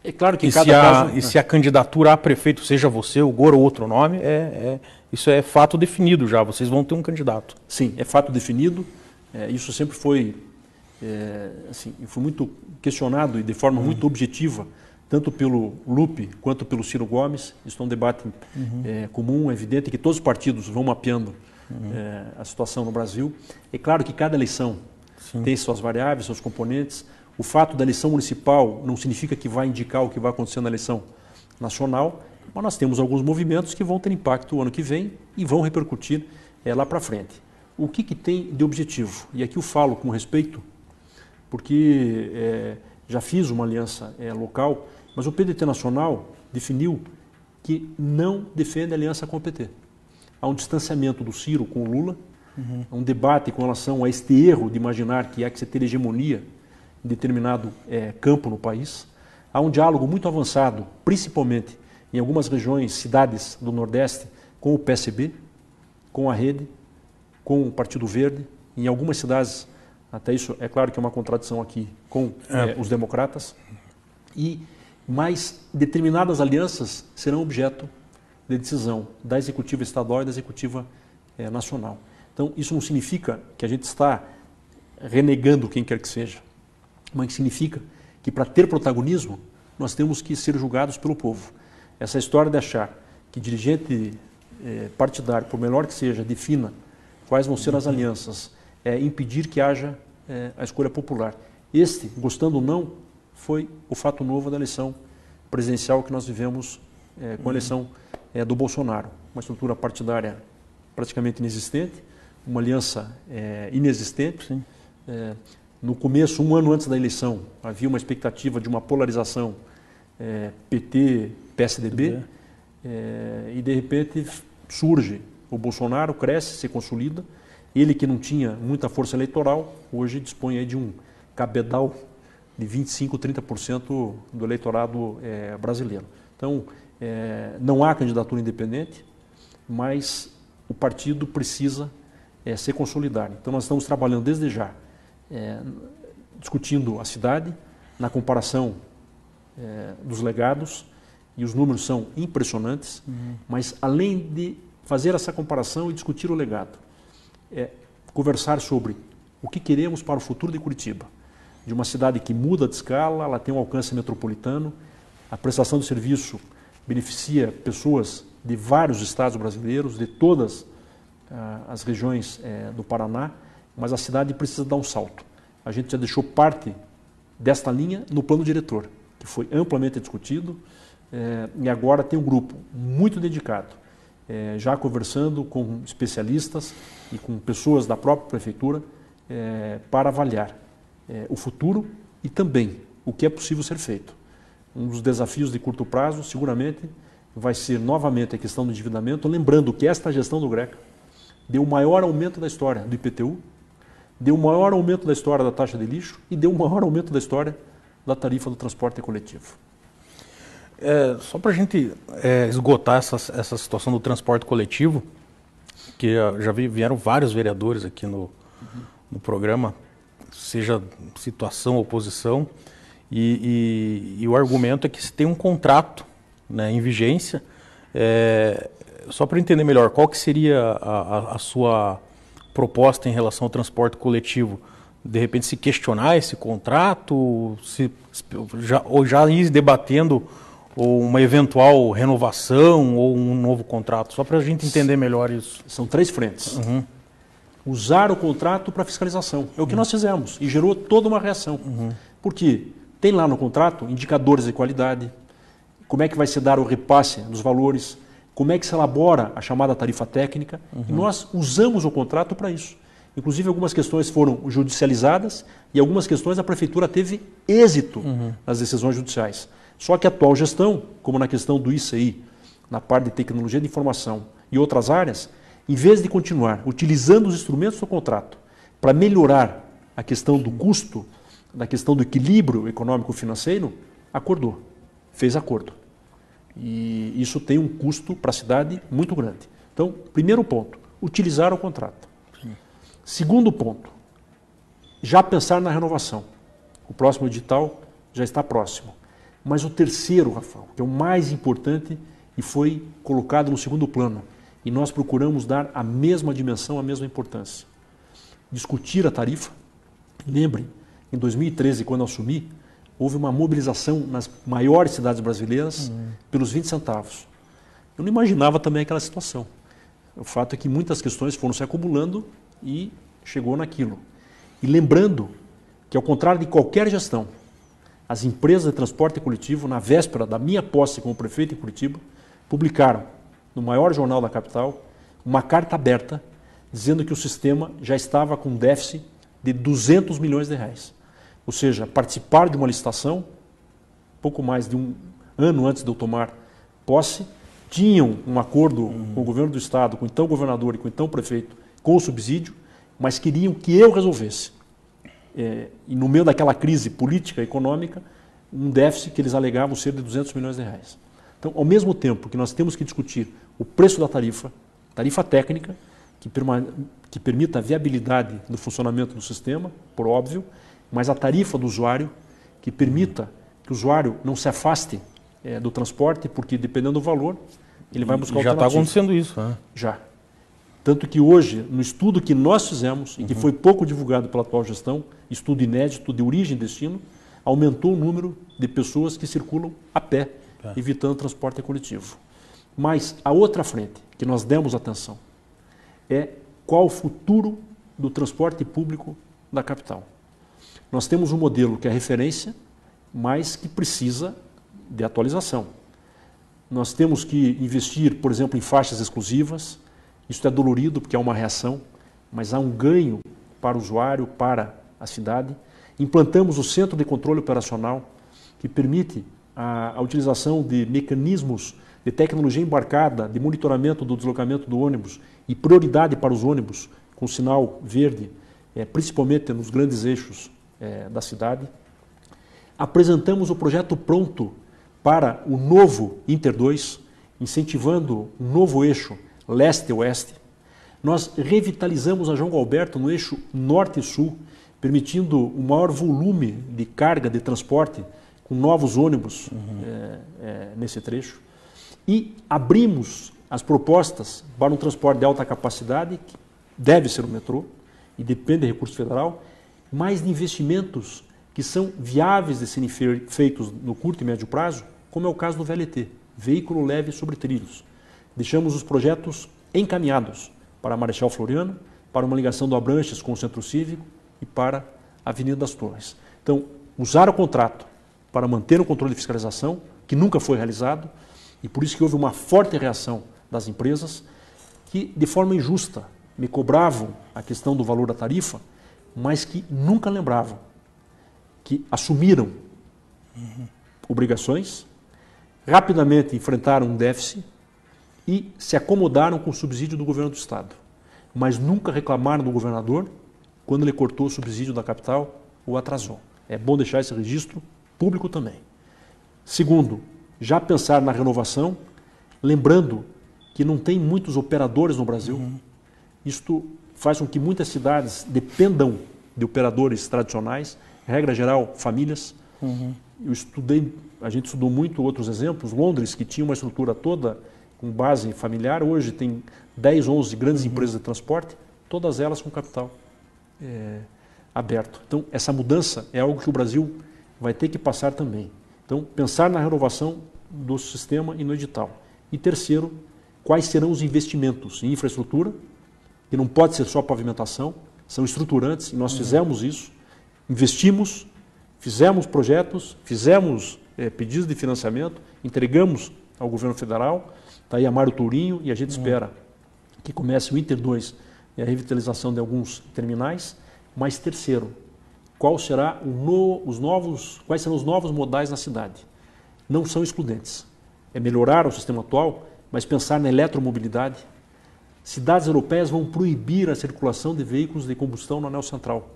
É claro que e se a candidatura a prefeito, seja você, o Goro ou outro nome, isso é fato definido já, vocês vão ter um candidato. Sim, é fato definido. Isso sempre foi, foi muito questionado e de forma muito objetiva, tanto pelo Lupe quanto pelo Ciro Gomes. Isso é um debate comum, evidente, que todos os partidos vão mapeando a situação no Brasil. É claro que cada eleição tem suas variáveis, seus componentes. O fato da eleição municipal não significa que vai indicar o que vai acontecer na eleição nacional, mas nós temos alguns movimentos que vão ter impacto o ano que vem e vão repercutir lá para frente. O que tem de objetivo? E aqui eu falo com respeito, porque já fiz uma aliança local, mas o PDT nacional definiu que não defende a aliança com o PT. Há um distanciamento do Ciro com o Lula, há um debate com relação a este erro de imaginar que há que se ter hegemonia em determinado campo no país. Há um diálogo muito avançado, principalmente em algumas regiões, cidades do Nordeste, com o PSB, com a Rede, com o Partido Verde, em algumas cidades, até isso é claro que é uma contradição aqui, com os democratas, mas determinadas alianças serão objeto de decisão da executiva estadual e da executiva nacional. Então, isso não significa que a gente está renegando quem quer que seja, mas significa que para ter protagonismo, nós temos que ser julgados pelo povo. Essa história de achar que dirigente partidário, por menor que seja, defina quais vão ser as alianças, impedir que haja a escolha popular. Este, gostando ou não, foi o fato novo da eleição presidencial que nós vivemos com a eleição do Bolsonaro. Uma estrutura partidária praticamente inexistente, uma aliança inexistente. No começo, um ano antes da eleição, havia uma expectativa de uma polarização PT-PSDB e, de repente, surge o Bolsonaro, cresce, se consolida. Ele, que não tinha muita força eleitoral, hoje dispõe aí de um cabedal de 25%, 30% do eleitorado brasileiro. Então, não há candidatura independente, mas o partido precisa se consolidar. Então, nós estamos trabalhando desde já, discutindo a cidade, na comparação dos legados, e os números são impressionantes, mas além de fazer essa comparação e discutir o legado, conversar sobre o que queremos para o futuro de Curitiba, de uma cidade que muda de escala, ela tem um alcance metropolitano, a prestação de serviço beneficia pessoas de vários estados brasileiros, de todas as regiões do Paraná, mas a cidade precisa dar um salto. A gente já deixou parte desta linha no plano diretor, que foi amplamente discutido, e agora tem um grupo muito dedicado, já conversando com especialistas e com pessoas da própria prefeitura para avaliar o futuro e também o que é possível ser feito. Um dos desafios de curto prazo, seguramente, vai ser novamente a questão do endividamento, lembrando que esta gestão do Greca deu o maior aumento da história do IPTU, deu o maior aumento da história da taxa de lixo e deu o maior aumento da história da tarifa do transporte coletivo. Só para a gente esgotar essa situação do transporte coletivo, que já vieram vários vereadores aqui no programa, seja situação ou oposição, e o argumento é que se tem um contrato, né, em vigência. Só para entender melhor, qual que seria a sua proposta em relação ao transporte coletivo? De repente se questionar esse contrato, ou já ir debatendo uma eventual renovação ou um novo contrato, só para a gente entender melhor isso. São três frentes. Usar o contrato para fiscalização, é o que nós fizemos e gerou toda uma reação. Porque tem lá no contrato indicadores de qualidade, como é que vai se dar o repasse dos valores, como é que se elabora a chamada tarifa técnica, e nós usamos o contrato para isso. Inclusive, algumas questões foram judicializadas e algumas questões a prefeitura teve êxito nas decisões judiciais. Só que a atual gestão, como na questão do ICI, na parte de tecnologia de informação e outras áreas, em vez de continuar utilizando os instrumentos do contrato para melhorar a questão do custo, da questão do equilíbrio econômico-financeiro, acordou. fez acordo. E isso tem um custo para a cidade muito grande. Então, primeiro ponto, utilizar o contrato. Sim. Segundo ponto, já pensar na renovação. O próximo edital já está próximo. Mas o terceiro, Rafael, que é o mais importante e foi colocado no segundo plano, e nós procuramos dar a mesma dimensão, a mesma importância. Discutir a tarifa. Lembrem, em 2013, quando eu assumi, houve uma mobilização nas maiores cidades brasileiras pelos 20 centavos. Eu não imaginava também aquela situação. O fato é que muitas questões foram se acumulando e chegou naquilo. E lembrando que, ao contrário de qualquer gestão, as empresas de transporte coletivo, na véspera da minha posse como prefeito em Curitiba, publicaram no maior jornal da capital uma carta aberta dizendo que o sistema já estava com um déficit de 200 milhões de reais. Ou seja, participaram de uma licitação, pouco mais de um ano antes de eu tomar posse, tinham um acordo com o governo do estado, com o então governador e com o então prefeito, com o subsídio, mas queriam que eu resolvesse. E no meio daquela crise política e econômica, um déficit que eles alegavam ser de 200 milhões de reais. Então, ao mesmo tempo que nós temos que discutir o preço da tarifa técnica, que permita a viabilidade do funcionamento do sistema, por óbvio, mas a tarifa do usuário, que permita que o usuário não se afaste do transporte, porque dependendo do valor, ele vai buscar alternativa. Já está acontecendo isso, né? Já. Tanto que hoje, no estudo que nós fizemos, e que foi pouco divulgado pela atual gestão, estudo inédito de origem e destino, aumentou o número de pessoas que circulam a pé, evitando o transporte coletivo. Mas a outra frente, que nós demos atenção, é qual o futuro do transporte público da capital. Nós temos um modelo que é referência, mas que precisa de atualização. Nós temos que investir, por exemplo, em faixas exclusivas. Isso é dolorido porque há uma reação, mas há um ganho para o usuário, para a cidade. Implantamos o Centro de Controle Operacional, que permite a utilização de mecanismos de tecnologia embarcada, de monitoramento do deslocamento do ônibus e prioridade para os ônibus com sinal verde, principalmente nos grandes eixos da cidade. Apresentamos o projeto pronto para o novo Inter 2, incentivando um novo eixo leste-oeste. Nós revitalizamos a João Galberto no eixo norte e sul, permitindo um maior volume de carga de transporte com novos ônibus nesse trecho. E abrimos as propostas para um transporte de alta capacidade, que deve ser o metrô, e depende de recurso federal, mais de investimentos que são viáveis de serem feitos no curto e médio prazo, como é o caso do VLT, veículo leve sobre trilhos. Deixamos os projetos encaminhados para a Marechal Floriano, para uma ligação do Abranches com o Centro Cívico e para a Avenida das Torres. Então, usar o contrato para manter o controle de fiscalização, que nunca foi realizado, e por isso que houve uma forte reação das empresas, que de forma injusta me cobravam a questão do valor da tarifa, mas que nunca lembravam que assumiram obrigações, rapidamente enfrentaram um déficit e se acomodaram com o subsídio do governo do estado, mas nunca reclamaram do governador quando ele cortou o subsídio da capital ou atrasou. É bom deixar esse registro público também. Segundo, já pensar na renovação, lembrando que não tem muitos operadores no Brasil. Isto faz com que muitas cidades dependam de operadores tradicionais, regra geral, famílias. A gente estudou muito outros exemplos. Londres, que tinha uma estrutura toda com base familiar, hoje tem 10, 11 grandes empresas de transporte, todas elas com capital aberto. Então, essa mudança é algo que o Brasil vai ter que passar também. Então, pensar na renovação do sistema e no edital. E terceiro, quais serão os investimentos em infraestrutura, que não pode ser só pavimentação, são estruturantes, e nós fizemos isso, investimos, fizemos projetos, fizemos pedidos de financiamento, entregamos ao governo federal, está aí a Mário Tourinho, e a gente espera que comece o Inter 2 e a revitalização de alguns terminais. Mas terceiro, quais serão os novos modais na cidade? Não são excludentes. É melhorar o sistema atual, mas pensar na eletromobilidade. Cidades europeias vão proibir a circulação de veículos de combustão no anel central,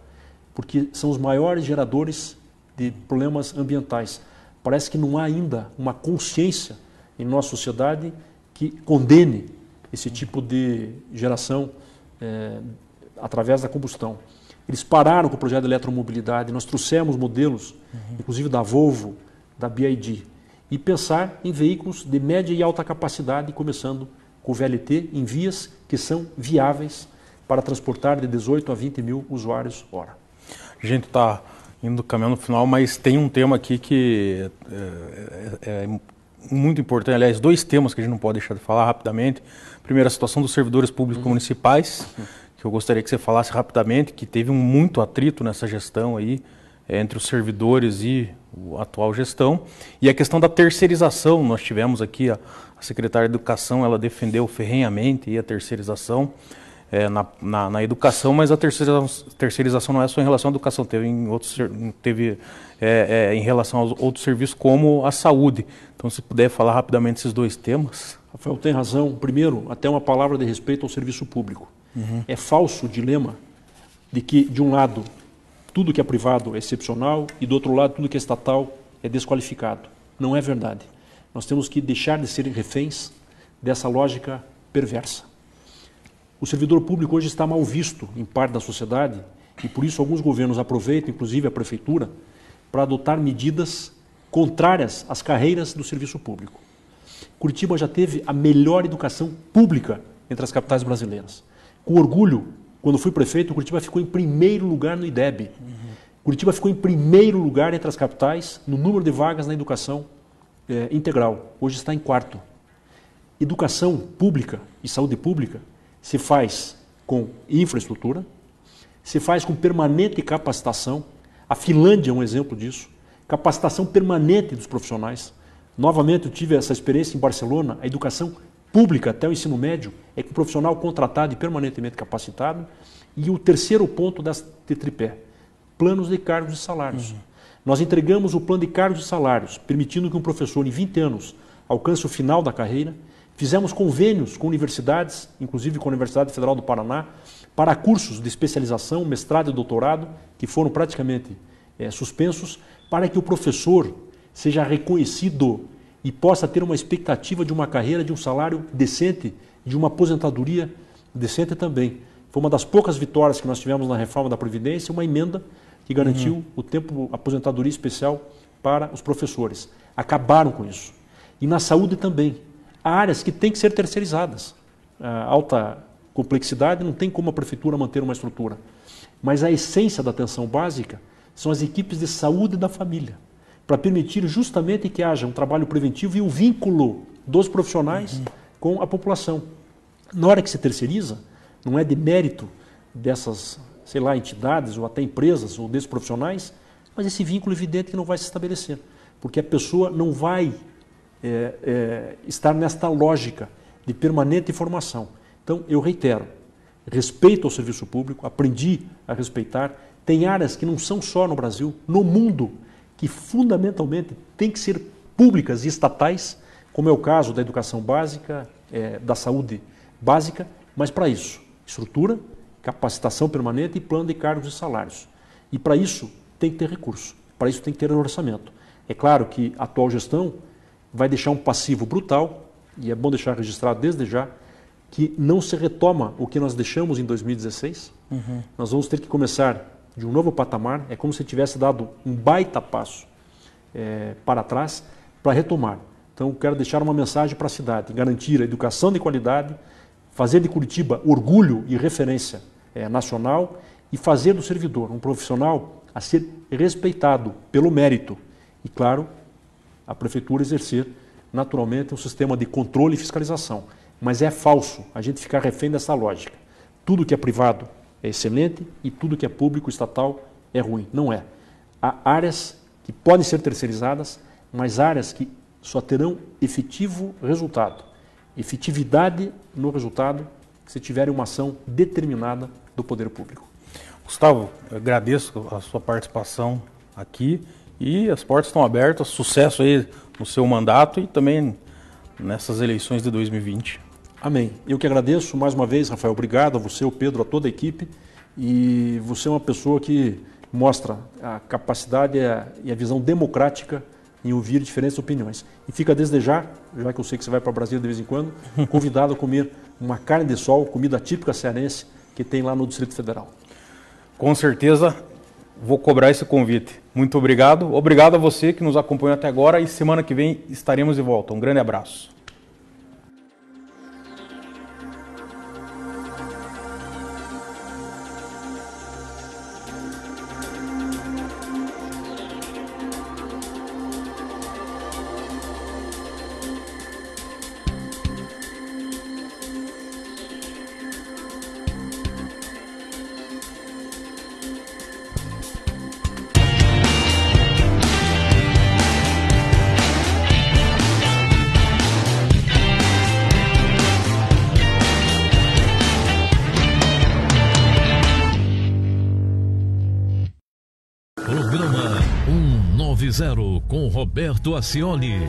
porque são os maiores geradores de problemas ambientais. Parece que não há ainda uma consciência em nossa sociedade que condene esse tipo de geração através da combustão. Eles pararam com o projeto de eletromobilidade, nós trouxemos modelos, inclusive da Volvo, da BYD, e pensar em veículos de média e alta capacidade, começando com o VLT, em vias que são viáveis para transportar de 18 a 20 mil usuários hora. A gente está indo caminhando no final, mas tem um tema aqui que é muito importante, aliás, 2 temas que a gente não pode deixar de falar rapidamente. Primeiro, a situação dos servidores públicos municipais, que eu gostaria que você falasse rapidamente, que teve muito atrito nessa gestão aí, entre os servidores e a atual gestão. E a questão da terceirização, nós tivemos aqui a secretária de Educação, ela defendeu ferrenhamente a terceirização na educação, mas a terceirização não é só em relação à educação, teve em relação aos outros serviços, como a saúde. Então, se puder falar rapidamente esses 2 temas. Rafael tem razão. Primeiro, até uma palavra de respeito ao serviço público. É falso o dilema de que, de um lado, tudo que é privado é excepcional e, do outro lado, tudo que é estatal é desqualificado. Não é verdade. Nós temos que deixar de ser reféns dessa lógica perversa. O servidor público hoje está mal visto em parte da sociedade e, por isso, alguns governos aproveitam, inclusive a prefeitura, para adotar medidas contrárias às carreiras do serviço público. Curitiba já teve a melhor educação pública entre as capitais brasileiras. Com orgulho, quando fui prefeito, Curitiba ficou em primeiro lugar no IDEB. Curitiba ficou em primeiro lugar entre as capitais no número de vagas na educação integral. Hoje está em 4º. Educação pública e saúde pública se faz com infraestrutura, se faz com permanente capacitação. A Finlândia é um exemplo disso. Capacitação permanente dos profissionais. Novamente, eu tive essa experiência em Barcelona. A educação pública até o ensino médio é com profissional contratado e permanentemente capacitado. E o terceiro ponto desse tripé, planos de cargos e salários. Nós entregamos o plano de cargos e salários, permitindo que um professor em 20 anos alcance o final da carreira. Fizemos convênios com universidades, inclusive com a Universidade Federal do Paraná, para cursos de especialização, mestrado e doutorado, que foram praticamente suspensos, para que o professor seja reconhecido e possa ter uma expectativa de uma carreira, de um salário decente, de uma aposentadoria decente também. Foi uma das poucas vitórias que nós tivemos na reforma da Previdência, uma emenda que garantiu o tempo aposentadoria especial para os professores. Acabaram com isso. E na saúde também. Há áreas que têm que ser terceirizadas. A alta complexidade não tem como a prefeitura manter uma estrutura. Mas a essência da atenção básica são as equipes de saúde da família, para permitir justamente que haja um trabalho preventivo e o vínculo dos profissionais com a população. Na hora que se terceiriza, não é de mérito dessas, sei lá, entidades ou até empresas ou desses profissionais, mas esse vínculo evidente que não vai se estabelecer, porque a pessoa não vai estar nesta lógica de permanente formação. Então, eu reitero, respeito ao serviço público, aprendi a respeitar. Tem áreas que não são só no Brasil, no mundo, que fundamentalmente têm que ser públicas e estatais, como é o caso da educação básica, da saúde básica, mas para isso, estrutura, capacitação permanente e plano de cargos e salários. E para isso tem que ter recurso, para isso tem que ter orçamento. É claro que a atual gestão vai deixar um passivo brutal, e é bom deixar registrado desde já, que não se retoma o que nós deixamos em 2016. Nós vamos ter que começar de um novo patamar, é como se tivesse dado um baita passo para trás para retomar. Então, quero deixar uma mensagem para a cidade, garantir a educação de qualidade, fazer de Curitiba orgulho e referência nacional e fazer do servidor um profissional a ser respeitado pelo mérito. E, claro, a prefeitura exercer naturalmente um sistema de controle e fiscalização. Mas é falso a gente ficar refém dessa lógica. Tudo que é privado é excelente e tudo que é público, estatal, é ruim. Não é. Há áreas que podem ser terceirizadas, mas áreas que só terão efetivo resultado, efetividade no resultado, se tiverem uma ação determinada do poder público. Gustavo, eu agradeço a sua participação aqui e as portas estão abertas. Sucesso aí no seu mandato e também nessas eleições de 2020. Amém. Eu que agradeço mais uma vez, Rafael. Obrigado a você, ao Pedro, a toda a equipe. E você é uma pessoa que mostra a capacidade e a visão democrática em ouvir diferentes opiniões. E fica desde já que eu sei que você vai para Brasília de vez em quando, convidado a comer uma carne de sol, comida típica cearense, que tem lá no Distrito Federal. Com certeza vou cobrar esse convite. Muito obrigado. Obrigado a você que nos acompanhou até agora e semana que vem estaremos de volta. Um grande abraço. Programa 190 com Roberto Accioni.